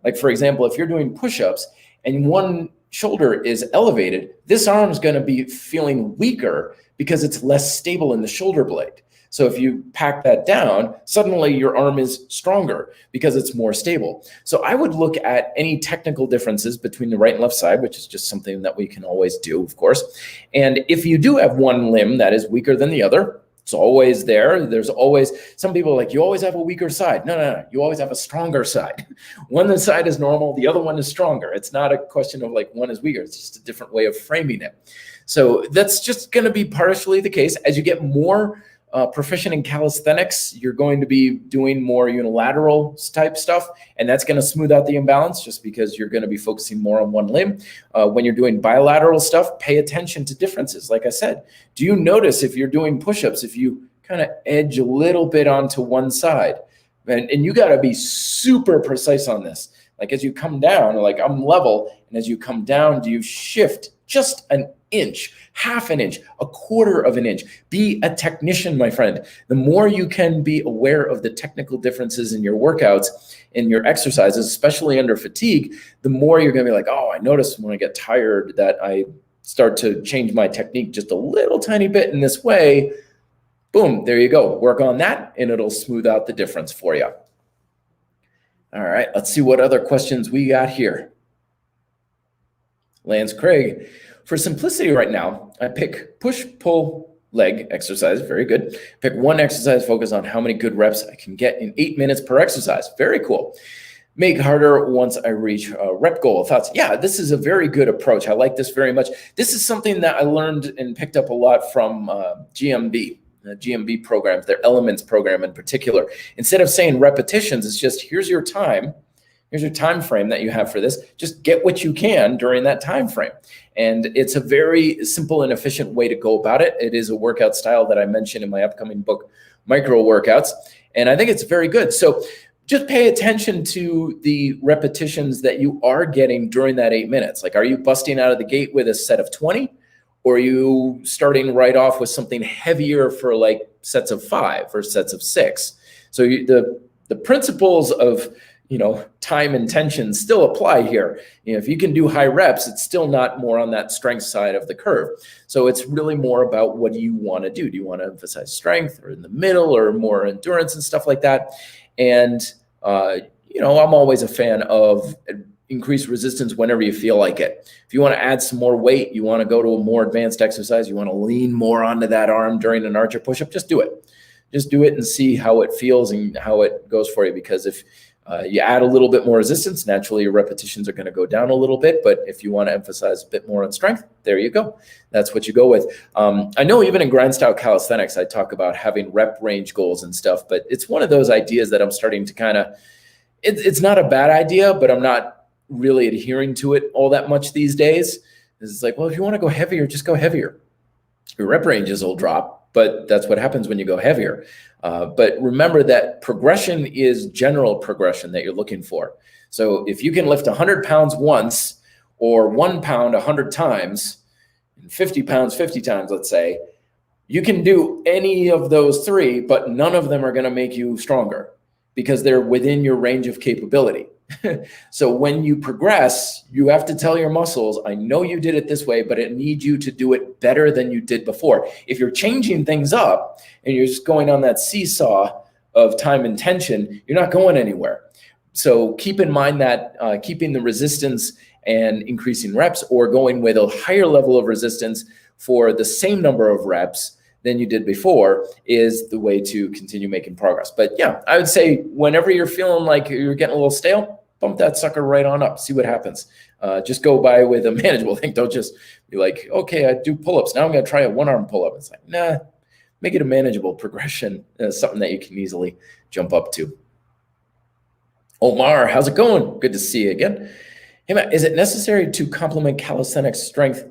Like, for example, if you're doing push-ups and one shoulder is elevated, this arm is going to be feeling weaker because it's less stable in the shoulder blade. So if you pack that down, suddenly your arm is stronger because it's more stable. So I would look at any technical differences between the right and left side, which is just something that we can always do, of course. And if you do have one limb that is weaker than the other, It's always there. There's always, some people are like, you always have a weaker side. No. You always have a stronger side. One side is normal, the other one is stronger. It's not a question of like one is weaker. It's just a different way of framing it. So that's just going to be partially the case. As you get more proficient in calisthenics, you're going to be doing more unilateral type stuff, and that's going to smooth out the imbalance just because you're going to be focusing more on one limb. When you're doing bilateral stuff, pay attention to differences. Like I said, do you notice if you're doing push-ups, if you kind of edge a little bit onto one side? And you got to be super precise on this. Like as you come down, like I'm level, and as you come down, do you shift just an inch, half an inch, a quarter of an inch? Be a technician, my friend. The more you can be aware of the technical differences in your workouts, in your exercises, especially under fatigue, the more you're going to be like, oh, I notice when I get tired that I start to change my technique just a little tiny bit in this way. Boom, there you go. Work on that and it'll smooth out the difference for you. All right, let's see what other questions we got here. Lance Craig, for simplicity right now, I pick push, pull, leg exercise. Very good. Pick one exercise, focus on how many good reps I can get in 8 minutes per exercise. Very cool. Make harder once I reach a rep goal. Thoughts? Yeah, this is a very good approach. I like this very much. This is something that I learned and picked up a lot from GMB programs, their Elements program in particular. Instead of saying repetitions, it's just here's your time frame that you have for this. Just get what you can during that time frame. And it's a very simple and efficient way to go about it. It is a workout style that I mentioned in my upcoming book, Micro Workouts. And I think it's very good. So just pay attention to the repetitions that you are getting during that 8 minutes. Like, are you busting out of the gate with a set of 20? Or are you starting right off with something heavier for like sets of 5 or sets of 6? So the principles of time and tension still apply here. If you can do high reps, it's still not more on that strength side of the curve. So it's really more about what do you want to do? Do you want to emphasize strength or in the middle or more endurance and stuff like that? And, I'm always a fan of increased resistance whenever you feel like it. If you want to add some more weight, you want to go to a more advanced exercise, you want to lean more onto that arm during an archer push-up, just do it. Just do it and see how it feels and how it goes for you. Because if you add a little bit more resistance, naturally your repetitions are going to go down a little bit. But if you want to emphasize a bit more on strength, there you go. That's what you go with. I know even in Grdin Style Calisthenics, I talk about having rep range goals and stuff, but it's one of those ideas that I'm starting to kind of, it's not a bad idea, but I'm not really adhering to it all that much these days. It's like, well, if you want to go heavier, just go heavier. Your rep ranges will drop, but that's what happens when you go heavier. But remember that progression is general progression that you're looking for. So if you can lift 100 pounds once or 1 pound 100 times, and 50 pounds 50 times, let's say, you can do any of those 3, but none of them are going to make you stronger because they're within your range of capability. So when you progress, you have to tell your muscles, I know you did it this way, but I need you to do it better than you did before. If you're changing things up and you're just going on that seesaw of time and tension, you're not going anywhere. So keep in mind that keeping the resistance and increasing reps or going with a higher level of resistance for the same number of reps than you did before is the way to continue making progress. But yeah, I would say whenever you're feeling like you're getting a little stale, bump that sucker right on up, see what happens. Just go by with a manageable thing. Don't just be like, okay, I do pull-ups. Now I'm going to try a one-arm pull-up. It's like, nah, make it a manageable progression, something that you can easily jump up to. Omar, how's it going? Good to see you again. Hey, Matt, is it necessary to complement calisthenics strength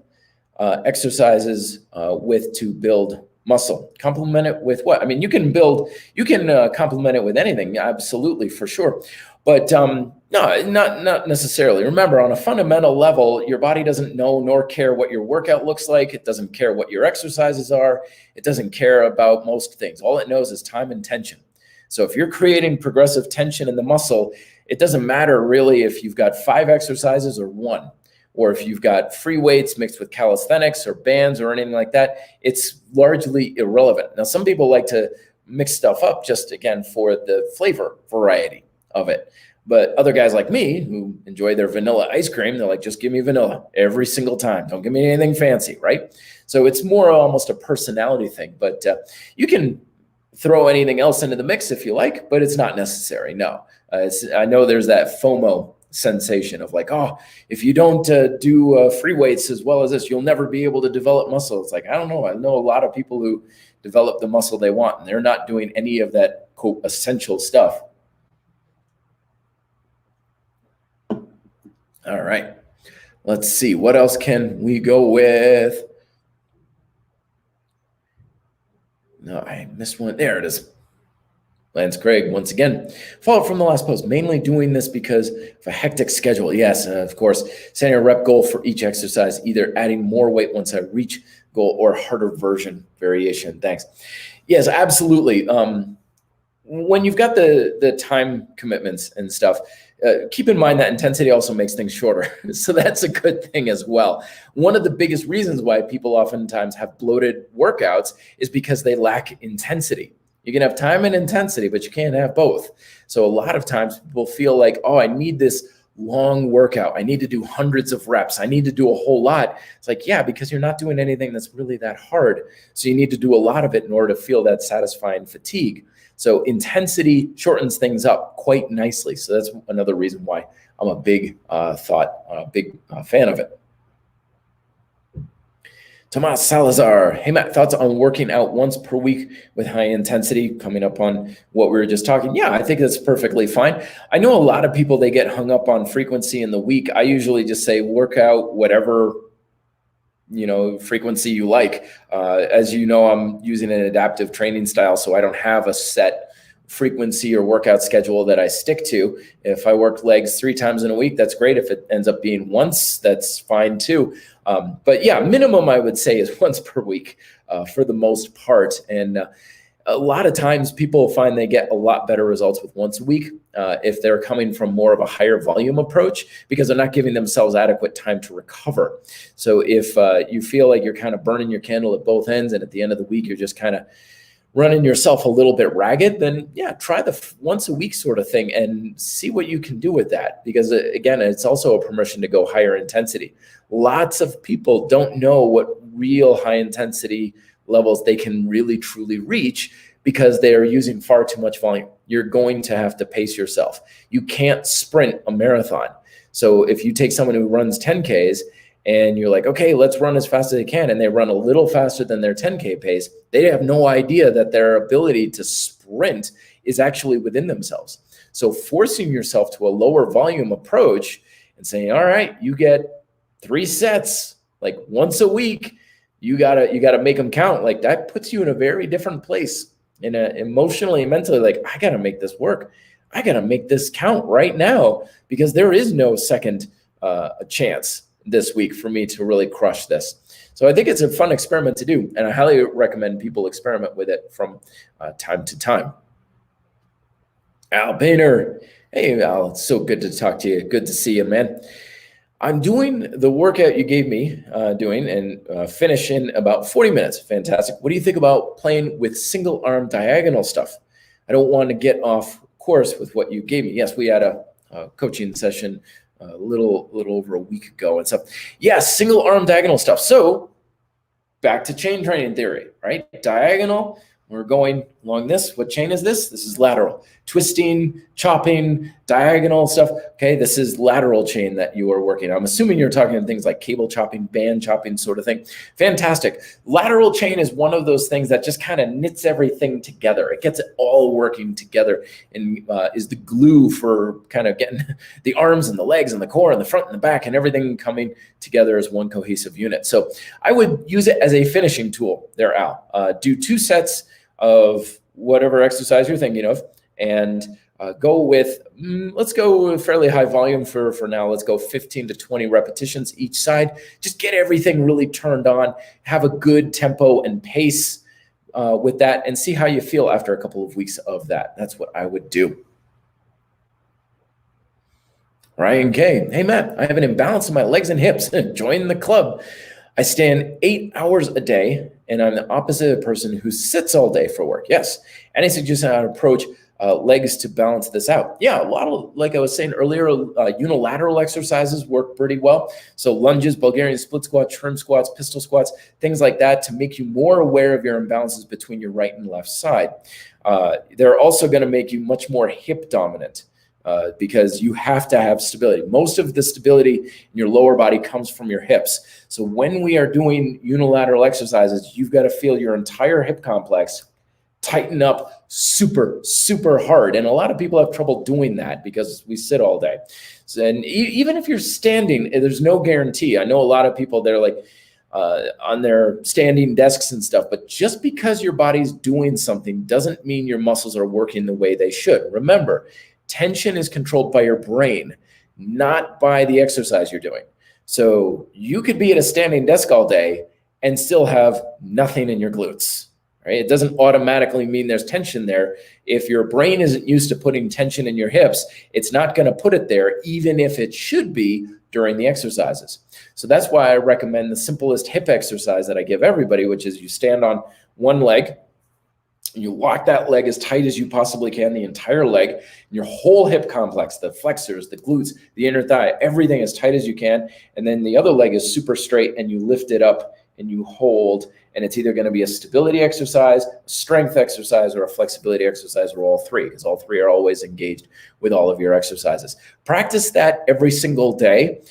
exercises to build muscle? Complement it with what? I mean, you can complement it with anything. Absolutely, for sure. But no, not necessarily. Remember, on a fundamental level, your body doesn't know nor care what your workout looks like. It doesn't care what your exercises are. It doesn't care about most things. All it knows is time and tension. So if you're creating progressive tension in the muscle, it doesn't matter really if you've got 5 exercises or 1. Or if you've got free weights mixed with calisthenics or bands or anything like that, it's largely irrelevant. Now, some people like to mix stuff up just, again, for the flavor variety of it. But other guys like me who enjoy their vanilla ice cream, they're like, just give me vanilla every single time. Don't give me anything fancy, right? So it's more almost a personality thing. But you can throw anything else into the mix if you like, but it's not necessary. No, I know there's that FOMO sensation of like, oh, if you don't do free weights as well as this, you'll never be able to develop muscle. It's like, I don't know. I know a lot of people who develop the muscle they want, and they're not doing any of that quote essential stuff. All right, let's see. What else can we go with? No, I missed one. There it is. Lance Craig, once again, follow up from the last post, mainly doing this because of a hectic schedule. Yes, of course, setting a rep goal for each exercise, either adding more weight once I reach goal or harder version variation. Thanks. Yes, absolutely. When you've got the time commitments and stuff, keep in mind that intensity also makes things shorter. So that's a good thing as well. One of the biggest reasons why people oftentimes have bloated workouts is because they lack intensity. You can have time and intensity, but you can't have both. So a lot of times people feel like, oh, I need this long workout. I need to do hundreds of reps. I need to do a whole lot. It's like, yeah, because you're not doing anything that's really that hard. So you need to do a lot of it in order to feel that satisfying fatigue. So intensity shortens things up quite nicely. So that's another reason why I'm a big fan of it. Tomas Salazar. Hey, Matt, thoughts on working out once per week with high intensity, coming up on what we were just talking? Yeah, I think that's perfectly fine. I know a lot of people, they get hung up on frequency in the week. I usually just say work out whatever, frequency you like. As you know, I'm using an adaptive training style, so I don't have a set frequency or workout schedule that I stick to. If I work legs 3 times in a week, that's great. If it ends up being once, that's fine too. But yeah, minimum I would say is once per week for the most part. And a lot of times people find they get a lot better results with once a week if they're coming from more of a higher volume approach, because they're not giving themselves adequate time to recover. So if you feel like you're kind of burning your candle at both ends, and at the end of the week, you're just kind of running yourself a little bit ragged, then yeah, try the once a week sort of thing and see what you can do with that. Because again, it's also a permission to go higher intensity. Lots of people don't know what real high intensity levels they can really truly reach because they are using far too much volume. You're going to have to pace yourself. You can't sprint a marathon. So if you take someone who runs 10Ks and you're like, okay, let's run as fast as they can, and they run a little faster than their 10K pace, they have no idea that their ability to sprint is actually within themselves. So forcing yourself to a lower volume approach and saying, all right, you get 3 sets, like once a week, you gotta make them count. Like that puts you in a very different place, emotionally and mentally. Like, I gotta make this work. I gotta make this count right now, because there is no second chance this week for me to really crush this. So I think it's a fun experiment to do, and I highly recommend people experiment with it from time to time. Al Painter. Hey, Al, it's so good to talk to you. Good to see you, man. I'm doing the workout you gave me doing and finish in about 40 minutes. Fantastic. What do you think about playing with single arm diagonal stuff? I don't want to get off course with what you gave me. Yes, we had a coaching session a little over a week ago and stuff. Yeah, single arm diagonal stuff. So back to chain training theory, right? Diagonal, we're going along this. What chain is this? This is lateral. Twisting, chopping, diagonal stuff. Okay, this is lateral chain that you are working. I'm assuming you're talking things like cable chopping, band chopping sort of thing. Fantastic. Lateral chain is one of those things that just kind of knits everything together. It gets it all working together and is the glue for kind of getting the arms and the legs and the core and the front and the back and everything coming together as one cohesive unit. So I would use it as a finishing tool there, Al. Do 2 sets of whatever exercise you're thinking of, and go with, let's go fairly high volume for now. Let's go 15 to 20 repetitions each side. Just get everything really turned on, have a good tempo and pace with that, and see how you feel after a couple of weeks of that. That's what I would do. Ryan K. Hey, Matt, I have an imbalance in my legs and hips. Join the club. I stand 8 hours a day, and I'm the opposite of a person who sits all day for work. Yes. Any suggestion on how to approach legs to balance this out? Yeah, a lot of, like I was saying earlier, unilateral exercises work pretty well. So lunges, Bulgarian split squats, trim squats, pistol squats, things like that to make you more aware of your imbalances between your right and left side. They're also going to make you much more hip dominant. Because you have to have stability. Most of the stability in your lower body comes from your hips. So when we are doing unilateral exercises, you've got to feel your entire hip complex tighten up super, super hard. And a lot of people have trouble doing that because we sit all day. So, and even if you're standing, there's no guarantee. I know a lot of people, they're like on their standing desks and stuff, but just because your body's doing something doesn't mean your muscles are working the way they should. Remember, tension is controlled by your brain, not by the exercise you're doing. So you could be at a standing desk all day and still have nothing in your glutes, right? It doesn't automatically mean there's tension there. If your brain isn't used to putting tension in your hips, it's not going to put it there, even if it should be during the exercises. So that's why I recommend the simplest hip exercise that I give everybody, which is you stand on one leg, you lock that leg as tight as you possibly can, the entire leg, and your whole hip complex, the flexors, the glutes, the inner thigh, everything as tight as you can. And then the other leg is super straight and you lift it up and you hold. And it's either going to be a stability exercise, a strength exercise, or a flexibility exercise, or all three, because all three are always engaged with all of your exercises. Practice that every single day.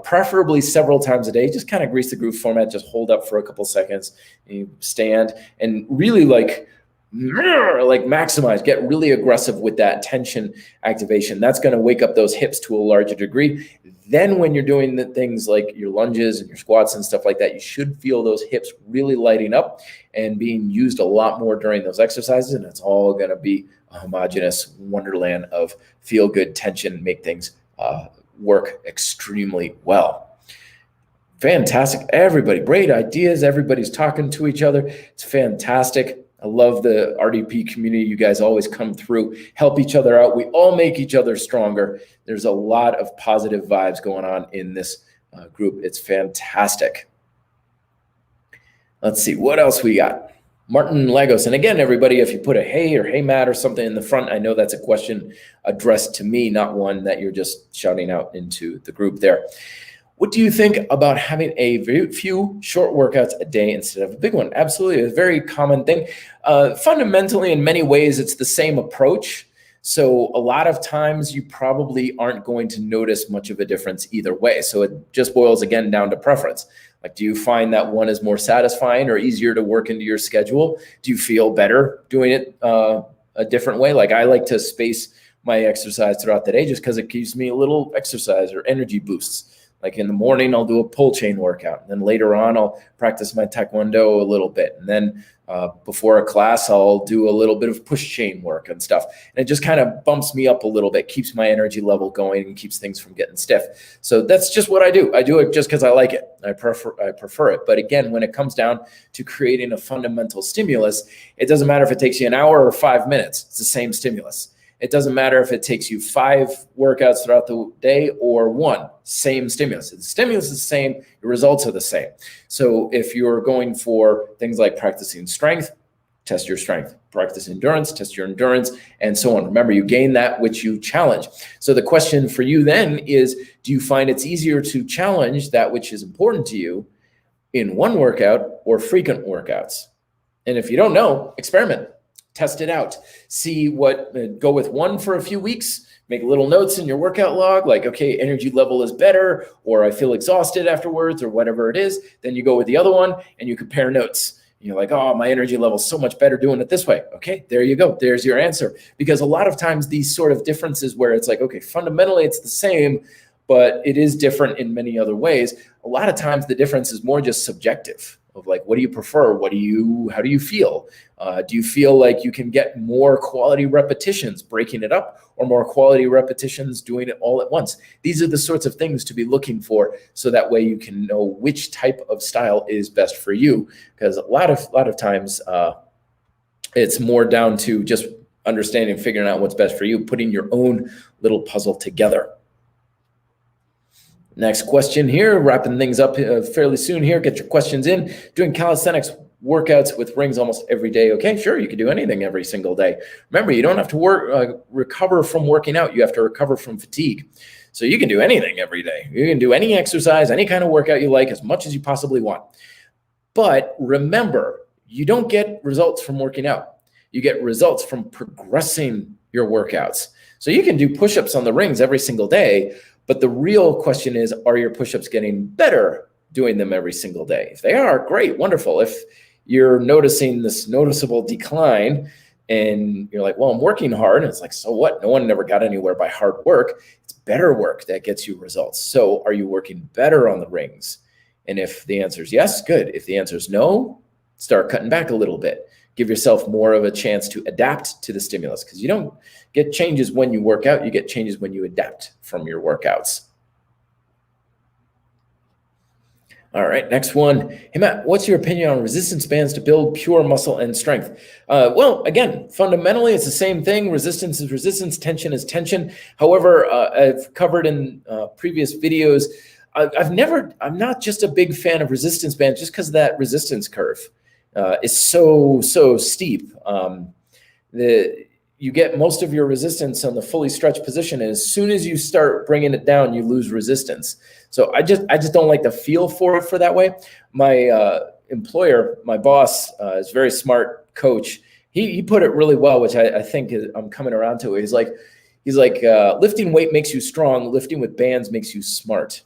Preferably several times a day. Just kind of grease the groove format. Just hold up for a couple seconds. And you stand and really like maximize, get really aggressive with that tension activation. That's going to wake up those hips to a larger degree. Then when you're doing the things like your lunges and your squats and stuff like that, you should feel those hips really lighting up and being used a lot more during those exercises. And it's all going to be a homogeneous wonderland of feel good tension, make things work extremely well. Fantastic. Everybody, great ideas. Everybody's talking to each other. It's fantastic. I love the RDP community. You guys always come through, help each other out. We all make each other stronger. There's a lot of positive vibes going on in this group. It's fantastic. Let's see what else we got. Martin Lagos. And again, everybody, if you put a hey or hey Matt or something in the front, I know that's a question addressed to me, not one that you're just shouting out into the group there. What do you think about having a very few short workouts a day instead of a big one? Absolutely, a very common thing. Fundamentally, in many ways, it's the same approach. So a lot of times you probably aren't going to notice much of a difference either way. So it just boils again down to preference. Like, do you find that one is more satisfying or easier to work into your schedule? Do you feel better doing it a different way? Like, I like to space my exercise throughout the day just because it gives me a little exercise or energy boosts. Like in the morning, I'll do a pull chain workout. And then later on, I'll practice my taekwondo a little bit. And then before a class, I'll do a little bit of push chain work and stuff. And it just kind of bumps me up a little bit, keeps my energy level going and keeps things from getting stiff. So that's just what I do. I do it just because I like it. I prefer it. But again, when it comes down to creating a fundamental stimulus, it doesn't matter if it takes you an hour or 5 minutes. It's the same stimulus. It doesn't matter if it takes you 5 workouts throughout the day or 1, same stimulus. The stimulus is the same, your results are the same. So if you're going for things like practicing strength, test your strength. Practice endurance, test your endurance, and so on. Remember, you gain that which you challenge. So the question for you then is, do you find it's easier to challenge that which is important to you in one workout or frequent workouts? And if you don't know, experiment. Test it out, see what, go with one for a few weeks, make little notes in your workout log, like, okay, energy level is better, or I feel exhausted afterwards, or whatever it is. Then you go with the other one and you compare notes. You're like, oh, my energy level is so much better doing it this way. Okay, there you go. There's your answer. Because a lot of times these sort of differences where it's like, okay, fundamentally it's the same, but it is different in many other ways. A lot of times the difference is more just subjective. Of like, what do you prefer? How do you feel? Do you feel like you can get more quality repetitions breaking it up, or more quality repetitions doing it all at once? These are the sorts of things to be looking for, so that way you can know which type of style is best for you. Because a lot of times it's more down to just understanding, figuring out what's best for you, putting your own little puzzle together. Next question here, wrapping things up fairly soon here. Get your questions in. Doing calisthenics workouts with rings almost every day. Okay, sure, you can do anything every single day. Remember, you don't have to recover from working out. You have to recover from fatigue. So you can do anything every day. You can do any exercise, any kind of workout you like, as much as you possibly want. But remember, you don't get results from working out. You get results from progressing your workouts. So you can do push-ups on the rings every single day, but the real question is, are your push-ups getting better doing them every single day? If they are, great, wonderful. If you're noticing this noticeable decline and you're like, well, I'm working hard, and it's like, so what? No one never got anywhere by hard work. It's better work that gets you results. So are you working better on the rings? And if the answer is yes, good. If the answer is no, start cutting back a little bit. Give yourself more of a chance to adapt to the stimulus, because you don't get changes when you work out. You get changes when you adapt from your workouts. All right, next one. Hey, Matt, what's your opinion on resistance bands to build pure muscle and strength? Well, again, fundamentally, it's the same thing. Resistance is resistance, tension is tension. However, I've covered in previous videos, I'm not just a big fan of resistance bands just because that resistance curve is so steep. You get most of your resistance on the fully stretched position, and as soon as you start bringing it down, you lose resistance. So I just don't like the feel for it for that way. My employer, my boss, is a very smart coach. He put it really well, which I think I'm coming around to. He's like, lifting weight makes you strong. Lifting with bands makes you smart.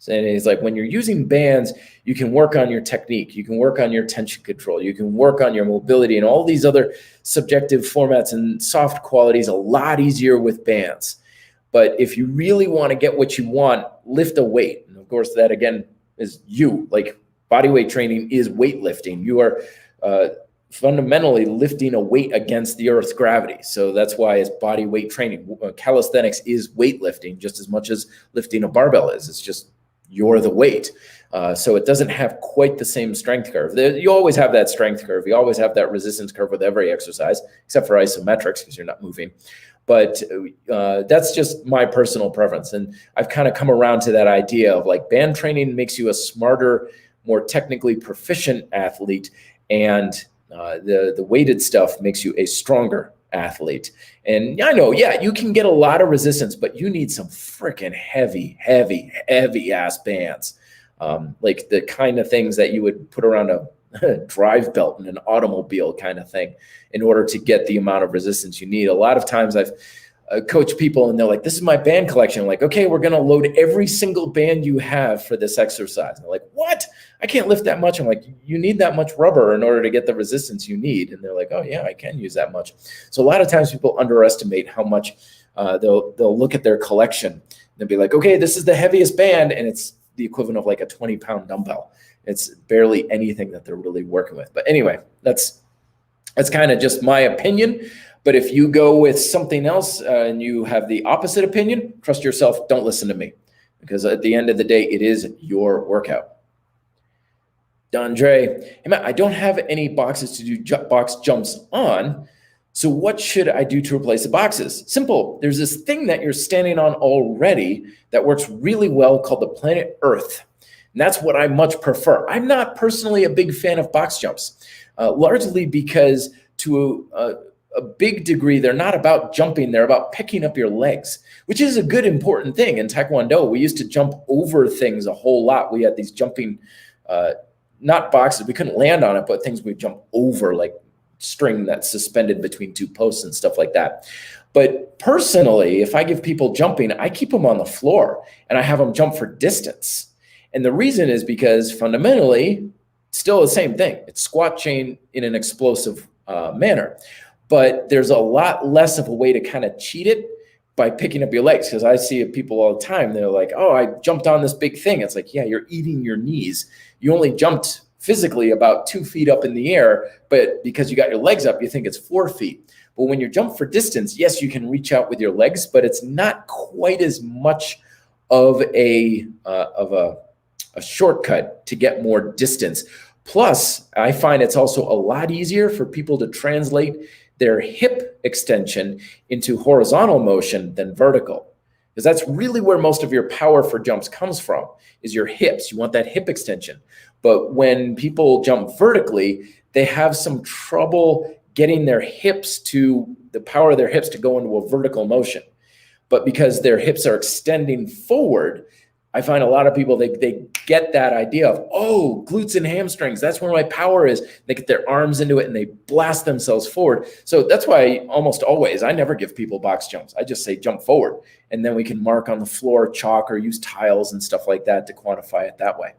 And he's like, when you're using bands, you can work on your technique. You can work on your tension control. You can work on your mobility and all these other subjective formats and soft qualities a lot easier with bands. But if you really want to get what you want, lift a weight. And of course, that again is like body weight training is weightlifting. You are fundamentally lifting a weight against the Earth's gravity. So that's why it's body weight training. Calisthenics is weightlifting just as much as lifting a barbell is. It's just you're the weight. So it doesn't have quite the same strength curve. You always have that strength curve. You always have that resistance curve with every exercise, except for isometrics because you're not moving. But that's just my personal preference. And I've kind of come around to that idea of like band training makes you a smarter, more technically proficient athlete. And the weighted stuff makes you a stronger athlete. And I know, yeah, you can get a lot of resistance, but you need some freaking heavy ass bands. Like the kind of things that you would put around a drive belt in an automobile kind of thing in order to get the amount of resistance you need. A lot of times I've coached people and they're like, this is my band collection. I'm like, okay, we're going to load every single band you have for this exercise. And they're like, what? I can't lift that much. I'm like, you need that much rubber in order to get the resistance you need. And they're like, oh yeah, I can use that much. So a lot of times people underestimate how much they'll look at their collection. They'll be like, okay, this is the heaviest band. And it's the equivalent of like a 20-pound dumbbell. It's barely anything that they're really working with. But anyway, that's kind of just my opinion. But if you go with something else and you have the opposite opinion, trust yourself, don't listen to me. Because at the end of the day, it is your workout. Dandre, hey Matt, I don't have any boxes to do box jumps on. So what should I do to replace the boxes? Simple. There's this thing that you're standing on already that works really well called the planet Earth. And that's what I much prefer. I'm not personally a big fan of box jumps, largely because to a big degree, they're not about jumping. They're about picking up your legs, which is a good, important thing. In Taekwondo, we used to jump over things a whole lot. We had these jumping, not boxes. We couldn't land on it, but things we jump over, like string that's suspended between two posts and stuff like that. But personally, if I give people jumping, I keep them on the floor and I have them jump for distance. And the reason is because fundamentally, still the same thing. It's squat chain in an explosive manner. But there's a lot less of a way to kind of cheat it by picking up your legs. Because I see people all the time. They're like, oh, I jumped on this big thing. It's like, yeah, you're eating your knees. You only jumped physically about 2 feet up in the air. But because you got your legs up, you think it's 4 feet. But when you jump for distance, yes, you can reach out with your legs, but it's not quite as much of a shortcut to get more distance. Plus, I find it's also a lot easier for people to translate their hip extension into horizontal motion than vertical. because that's really where most of your power for jumps comes from, is your hips. You want that hip extension. But when people jump vertically, they have some trouble getting their hips to the power of their hips to go into a vertical motion. But because their hips are extending forward, I find a lot of people, they get that idea of, oh, glutes and hamstrings, that's where my power is. They get their arms into it and they blast themselves forward. So that's why almost always, I never give people box jumps. I just say jump forward. And then we can mark on the floor, chalk, or use tiles and stuff like that to quantify it that way.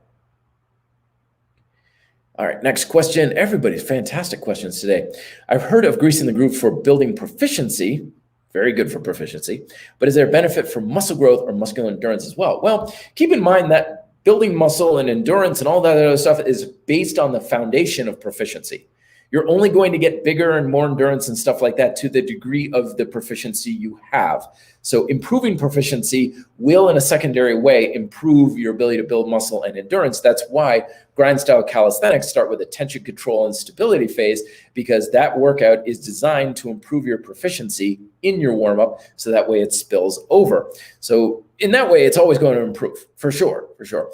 All right, next question. Everybody's fantastic questions today. I've heard of greasing the groove for building proficiency. Very good for proficiency. But is there a benefit for muscle growth or muscular endurance as well? Well, keep in mind that building muscle and endurance and all that other stuff is based on the foundation of proficiency. You're only going to get bigger and more endurance and stuff like that to the degree of the proficiency you have. So improving proficiency will, in a secondary way, improve your ability to build muscle and endurance. That's why Grdin Style Calisthenics start with a tension control and stability phase, because that workout is designed to improve your proficiency in your warm-up, so that way it spills over. So in that way, it's always going to improve, for sure, for sure.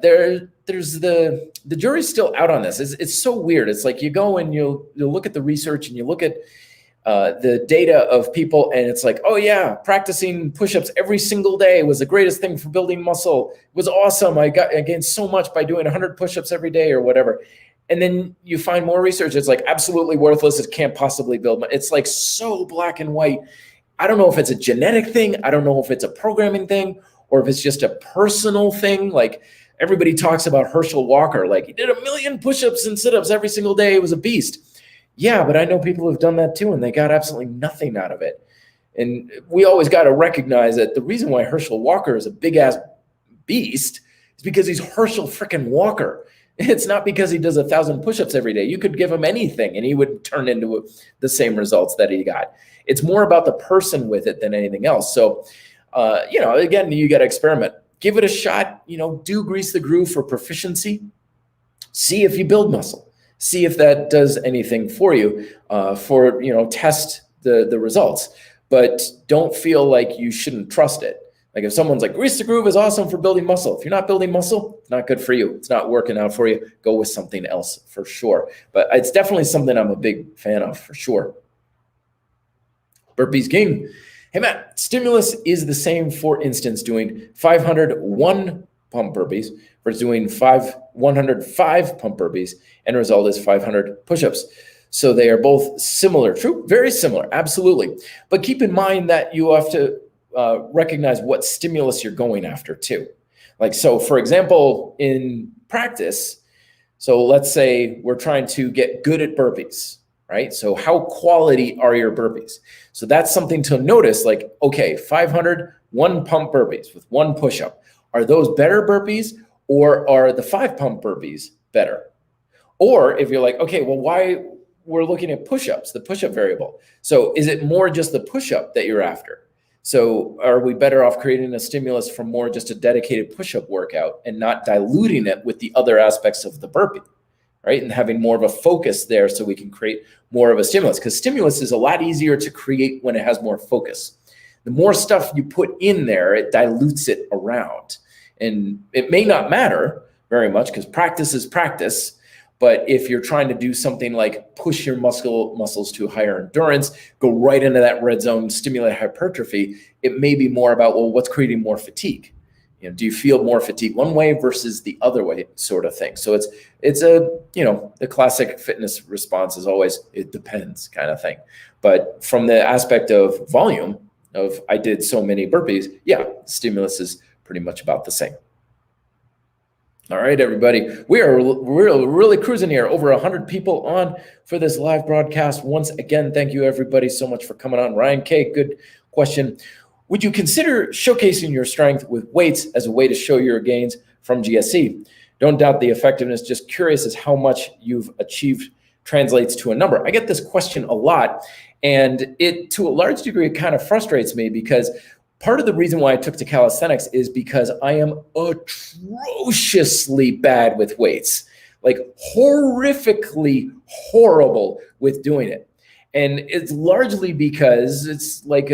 There's the jury's still out on this. It's so weird. It's like you go and you'll look at the research and you look at the data of people, and it's like, oh yeah, practicing push-ups every single day was the greatest thing for building muscle. It was awesome. I gained so much by doing 100 push-ups every day or whatever. And then you find more research. It's like absolutely worthless. It can't possibly build. It's like so black and white. I don't know if it's a genetic thing. I don't know if it's a programming thing, or if it's just a personal thing. Like everybody talks about Herschel Walker, like he did 1 million push-ups and sit-ups every single day. It was a beast. Yeah, but I know people who've done that too, and they got absolutely nothing out of it. And we always got to recognize that the reason why Herschel Walker is a big-ass beast is because he's Herschel frickin' Walker. It's not because he does 1,000 push-ups every day. You could give him anything, and he would turn into the same results that he got. It's more about the person with it than anything else. So, again, you got to experiment. Give it a shot. Do grease the groove for proficiency. See if you build muscle. See if that does anything for you. Test the results. But don't feel like you shouldn't trust it. Like if someone's like, grease the groove is awesome for building muscle. If you're not building muscle, it's not good for you. It's not working out for you. Go with something else for sure. But it's definitely something I'm a big fan of for sure. Burpees King. Hey, Matt, stimulus is the same, for instance, doing 501 pump burpees versus doing 105 pump burpees, and the result is 500 push-ups. So they are both similar. True, very similar, absolutely. But keep in mind that you have to recognize what stimulus you're going after too. Like, so for example, in practice, so let's say we're trying to get good at burpees, right? So how quality are your burpees? So that's something to notice, like, okay, 500, 1 pump burpees with 1 push-up. Are those better burpees, or are the 5 pump burpees better? Or if you're like, okay, well, why we're looking at push-ups, the push-up variable. So is it more just the push-up that you're after? So are we better off creating a stimulus for more just a dedicated push-up workout and not diluting it with the other aspects of the burpee? Right? And having more of a focus there so we can create more of a stimulus, because stimulus is a lot easier to create when it has more focus. The more stuff you put in there, it dilutes it around. And it may not matter very much because practice is practice. But if you're trying to do something like push your muscles to higher endurance, go right into that red zone, stimulate hypertrophy, it may be more about, well, what's creating more fatigue? Do you feel more fatigue one way versus the other way, sort of thing? So it's the classic fitness response is always, it depends kind of thing. But from the aspect of volume of I did so many burpees, yeah, stimulus is pretty much about the same. All right, everybody, we're really cruising here. Over 100 people on for this live broadcast. Once again, thank you everybody so much for coming on. Ryan K, good question. Would you consider showcasing your strength with weights as a way to show your gains from GSC? Don't doubt the effectiveness. Just curious as how much you've achieved translates to a number. I get this question a lot, and it, to a large degree, it kind of frustrates me because part of the reason why I took to calisthenics is because I am atrociously bad with weights, like horrifically horrible with doing it. And it's largely because it's like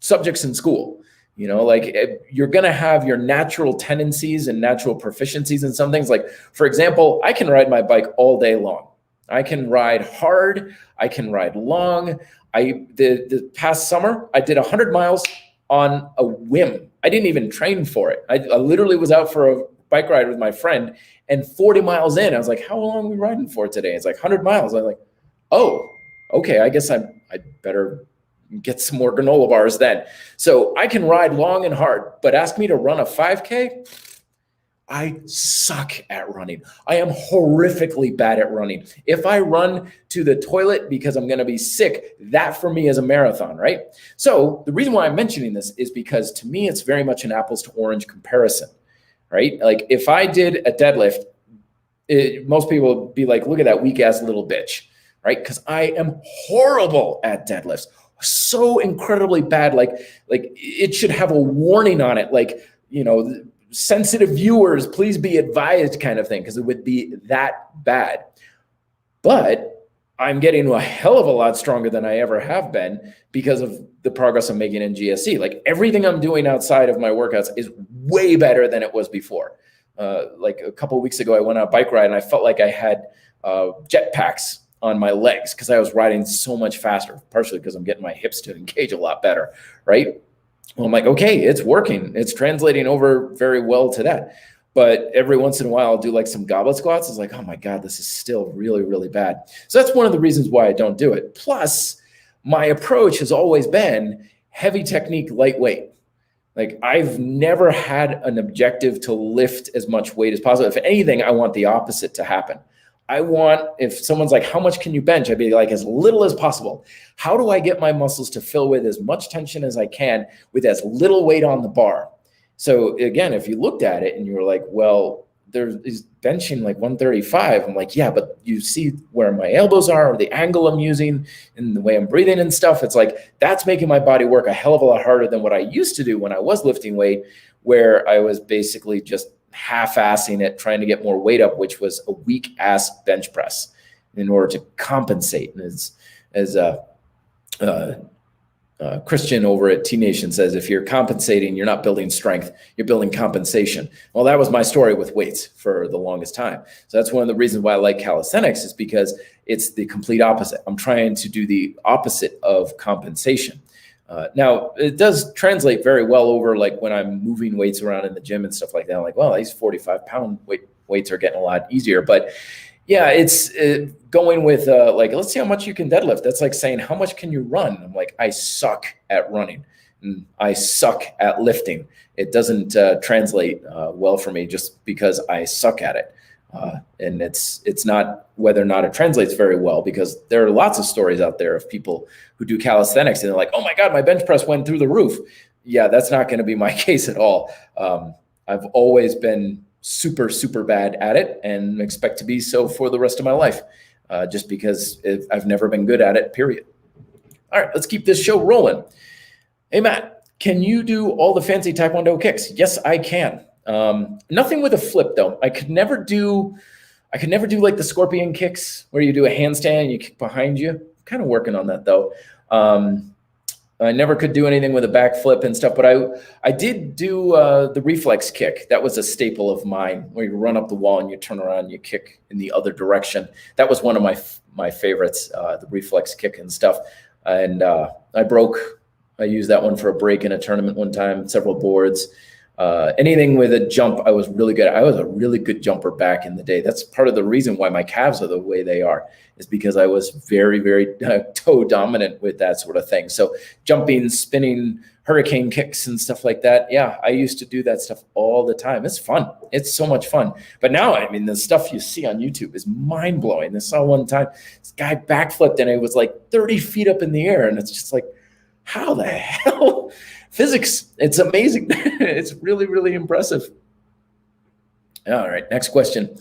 subjects in school. You're going to have your natural tendencies and natural proficiencies in some things. Like, for example, I can ride my bike all day long. I can ride hard. I can ride long. The past summer, I did 100 miles on a whim. I didn't even train for it. I literally was out for a bike ride with my friend, and 40 miles in, I was like, how long are we riding for today? It's like 100 miles. I was like, oh, okay, I guess I better get some more granola bars then. So I can ride long and hard, but ask me to run a 5K, I suck at running. I am horrifically bad at running. If I run to the toilet because I'm going to be sick, that for me is a marathon, right? So the reason why I'm mentioning this is because to me, it's very much an apples to orange comparison, right? Like if I did a deadlift, most people would be like, look at that weak ass little bitch, right? Because I am horrible at deadlifts. So incredibly bad. Like it should have a warning on it. Like, sensitive viewers, please be advised kind of thing, because it would be that bad. But I'm getting a hell of a lot stronger than I ever have been because of the progress I'm making in GSC. Like everything I'm doing outside of my workouts is way better than it was before. Like a couple of weeks ago, I went on a bike ride and I felt like I had jetpacks on my legs because I was riding so much faster, partially because I'm getting my hips to engage a lot better, right? Well, I'm like, okay, it's working. It's translating over very well to that. But every once in a while, I'll do like some goblet squats. It's like, oh my God, this is still really, really bad. So that's one of the reasons why I don't do it. Plus, my approach has always been heavy technique, lightweight. Like I've never had an objective to lift as much weight as possible. If anything, I want the opposite to happen. I want, if someone's like, how much can you bench? I'd be like, as little as possible. How do I get my muscles to fill with as much tension as I can with as little weight on the bar? So again, if you looked at it and you were like, well, he's benching like 135. I'm like, yeah, but you see where my elbows are, or the angle I'm using and the way I'm breathing and stuff. It's like, that's making my body work a hell of a lot harder than what I used to do when I was lifting weight, where I was basically just half-assing it, trying to get more weight up, which was a weak ass bench press in order to compensate. And as Christian over at T Nation says, if you're compensating, you're not building strength, you're building compensation. Well, that was my story with weights for the longest time. So that's one of the reasons why I like calisthenics, is because it's the complete opposite. I'm trying to do the opposite of compensation. Now, it does translate very well over like when I'm moving weights around in the gym and stuff like that. I'm like, well, these 45-pound weights are getting a lot easier. But yeah, it's going with like, let's see how much you can deadlift. That's like saying, how much can you run? I'm like, I suck at running. And I suck at lifting. It doesn't translate well for me just because I suck at it. And it's not whether or not it translates very well, because there are lots of stories out there of people who do calisthenics and they're like, oh my God, my bench press went through the roof. Yeah, that's not going to be my case at all. I've always been super, super bad at it and expect to be so for the rest of my life, just because I've never been good at it, period. All right, let's keep this show rolling. Hey, Matt, can you do all the fancy Taekwondo kicks? Yes, I can. Nothing with a flip though. I could never do like the scorpion kicks where you do a handstand and you kick behind you. I'm kind of working on that though. I never could do anything with a back flip and stuff, but I did do the reflex kick. That was a staple of mine, where you run up the wall and you turn around and you kick in the other direction. That was one of my favorites, the reflex kick and stuff. And I used that one for a break in a tournament one time, several boards. Anything with a jump, I was really good. I was a really good jumper back in the day. That's part of the reason why my calves are the way they are, is because I was very, very toe dominant with that sort of thing. So jumping, spinning, hurricane kicks and stuff like that. Yeah, I used to do that stuff all the time. It's fun. It's so much fun. But now, I mean, the stuff you see on YouTube is mind blowing. I saw one time this guy backflipped and it was like 30 feet up in the air. And it's just like, how the hell? Physics, it's amazing. It's really, really impressive. All right, next question.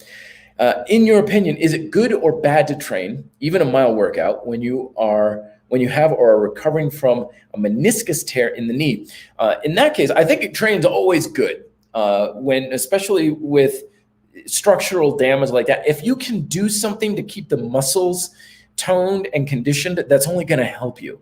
In your opinion, is it good or bad to train, even a mild workout, when you have or are recovering from a meniscus tear in the knee? In that case, I think training's always good, especially with structural damage like that. If you can do something to keep the muscles toned and conditioned, that's only going to help you.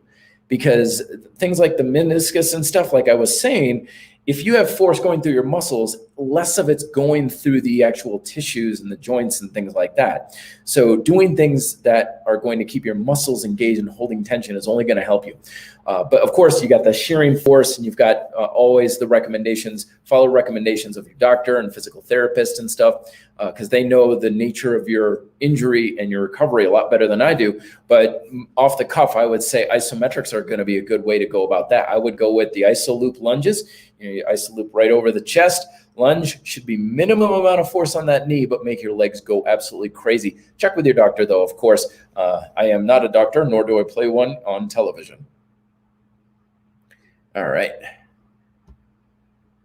because things like the meniscus and stuff, like I was saying, if you have force going through your muscles, less of it's going through the actual tissues and the joints and things like that. So doing things that are going to keep your muscles engaged and holding tension is only going to help you. But of course, you got the shearing force, and you've got always the recommendations, follow recommendations of your doctor and physical therapist and stuff, because they know the nature of your injury and your recovery a lot better than I do. But off the cuff, I would say isometrics are going to be a good way to go about that. I would go with the iso loop lunges. You iso loop right over the chest. Lunge should be minimum amount of force on that knee, but make your legs go absolutely crazy. Check with your doctor, though, of course. I am not a doctor, nor do I play one on television. All right.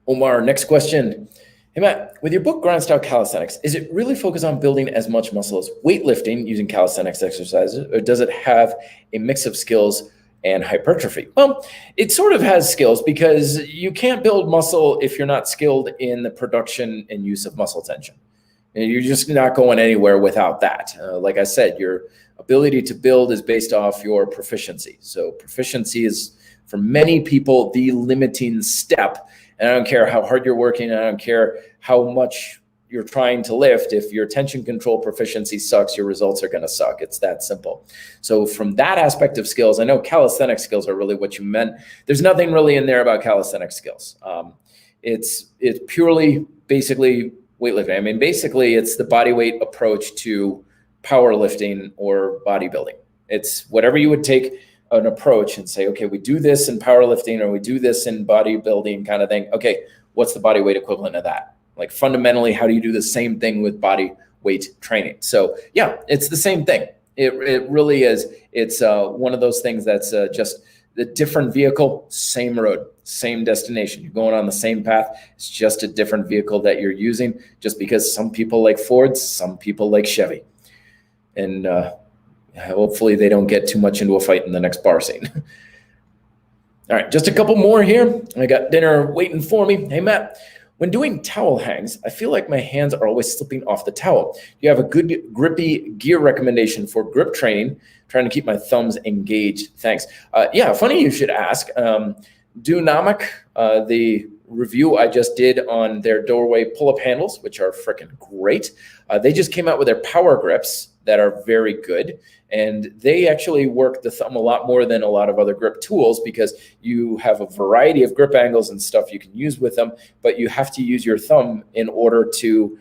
Omar, next question. Hey, Matt, with your book, Grdin Style Calisthenics, is it really focused on building as much muscle as weightlifting using calisthenics exercises, or does it have a mix of skills and hypertrophy? Well, it sort of has skills, because you can't build muscle if you're not skilled in the production and use of muscle tension. And you're just not going anywhere without that. Like I said, your ability to build is based off your proficiency. So proficiency is, for many people, the limiting step. And I don't care how hard you're working, I don't care how much you're trying to lift. If your tension control proficiency sucks, your results are going to suck. It's that simple. So from that aspect of skills, I know calisthenic skills are really what you meant. There's nothing really in there about calisthenic skills. It's purely basically weightlifting. I mean, basically it's the body weight approach to powerlifting or bodybuilding. It's whatever you would take an approach and say, okay, we do this in powerlifting or we do this in bodybuilding kind of thing. Okay, what's the body weight equivalent of that? Like fundamentally, how do you do the same thing with body weight training? So yeah, it's the same thing. It really is. It's one of those things that's just the different vehicle, same road, same destination. You're going on the same path. It's just a different vehicle that you're using, just because some people like Fords, some people like Chevy. And hopefully they don't get too much into a fight in the next bar scene. All right, just a couple more here. I got dinner waiting for me. Hey, Matt, when doing towel hangs, I feel like my hands are always slipping off the towel. Do you have a good grippy gear recommendation for grip training? Trying to keep my thumbs engaged. Thanks. Yeah, funny you should ask. Dynamic, the review I just did on their doorway pull-up handles, which are freaking great. They just came out with their power grips that are very good. And they actually work the thumb a lot more than a lot of other grip tools, because you have a variety of grip angles and stuff you can use with them, but you have to use your thumb in order to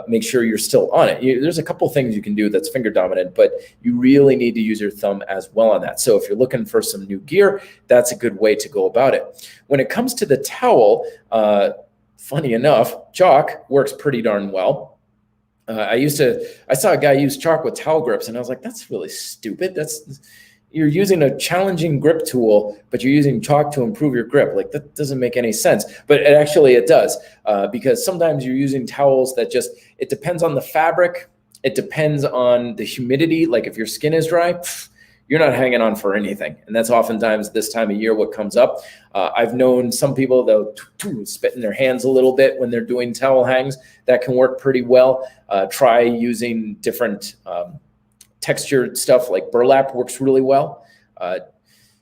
make sure you're still on it. There's a couple things you can do that's finger dominant, but you really need to use your thumb as well on that. So if you're looking for some new gear, that's a good way to go about it. When it comes to the towel, funny enough, chalk works pretty darn well. I saw a guy use chalk with towel grips, and I was like, that's really stupid. You're using a challenging grip tool, but you're using chalk to improve your grip. Like, that doesn't make any sense. But it does, because sometimes you're using towels that it depends on the fabric. It depends on the humidity. Like if your skin is dry, you're not hanging on for anything. And that's oftentimes this time of year what comes up. I've known some people, they'll spit in their hands a little bit when they're doing towel hangs. That can work pretty well. Try using different textured stuff, like burlap works really well.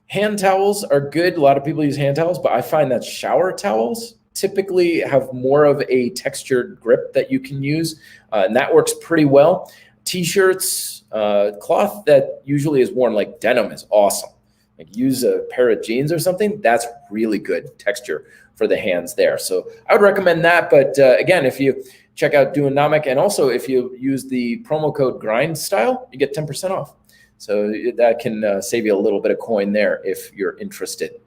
Hand towels are good. A lot of people use hand towels, but I find that shower towels typically have more of a textured grip that you can use, and that works pretty well. T-shirts, cloth that usually is worn, like denim, is awesome. Like use a pair of jeans or something, that's really good texture for the hands there. So I would recommend that. But again, if you check out Dynamic, and also if you use the promo code Grdin Style, you get 10% off. So that can save you a little bit of coin there if you're interested.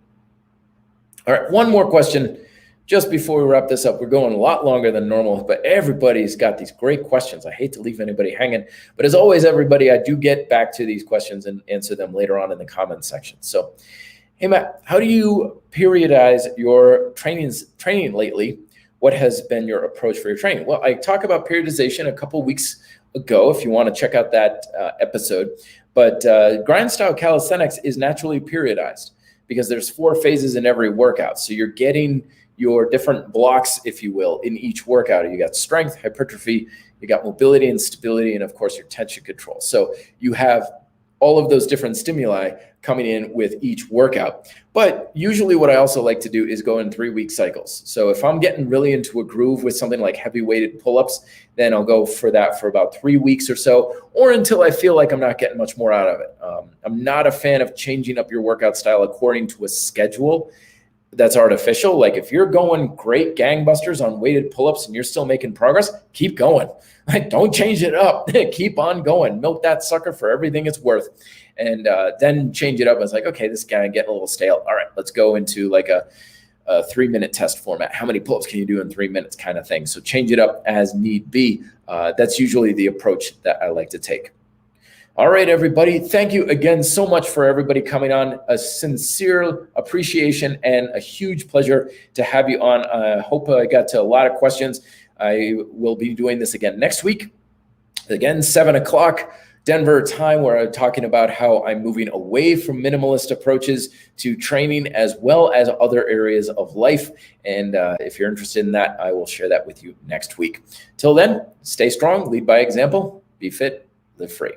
All right, one more question just before we wrap this up. We're going a lot longer than normal, but everybody's got these great questions. I hate to leave anybody hanging, but as always, everybody, I do get back to these questions and answer them later on in the comment section. So, hey, Matt, how do you periodize your training lately? What has been your approach for your training? Well, I talked about periodization a couple weeks ago, if you want to check out that episode. But Grdin Style Calisthenics is naturally periodized because there's 4 phases in every workout. So you're getting your different blocks, if you will, in each workout. You got strength, hypertrophy, you got mobility and stability, and of course your tension control. So you have all of those different stimuli coming in with each workout. But usually what I also like to do is go in 3-week cycles. So if I'm getting really into a groove with something like heavy weighted pull-ups, then I'll go for that for about 3 weeks or so, or until I feel like I'm not getting much more out of it. I'm not a fan of changing up your workout style according to a schedule that's artificial. Like if you're going great gangbusters on weighted pull-ups and you're still making progress, keep going. Like, don't change it up. Keep on going. Milk that sucker for everything it's worth. And then change it up. I was like, okay, this guy getting a little stale. All right, let's go into like a 3-minute test format. How many pull-ups can you do in 3 minutes kind of thing? So change it up as need be. That's usually the approach that I like to take. All right, everybody. Thank you again so much for everybody coming on. A sincere appreciation and a huge pleasure to have you on. I hope I got to a lot of questions. I will be doing this again next week. Again, 7 o'clock Denver time, where I'm talking about how I'm moving away from minimalist approaches to training as well as other areas of life. And if you're interested in that, I will share that with you next week. Till then, stay strong, lead by example, be fit, live free.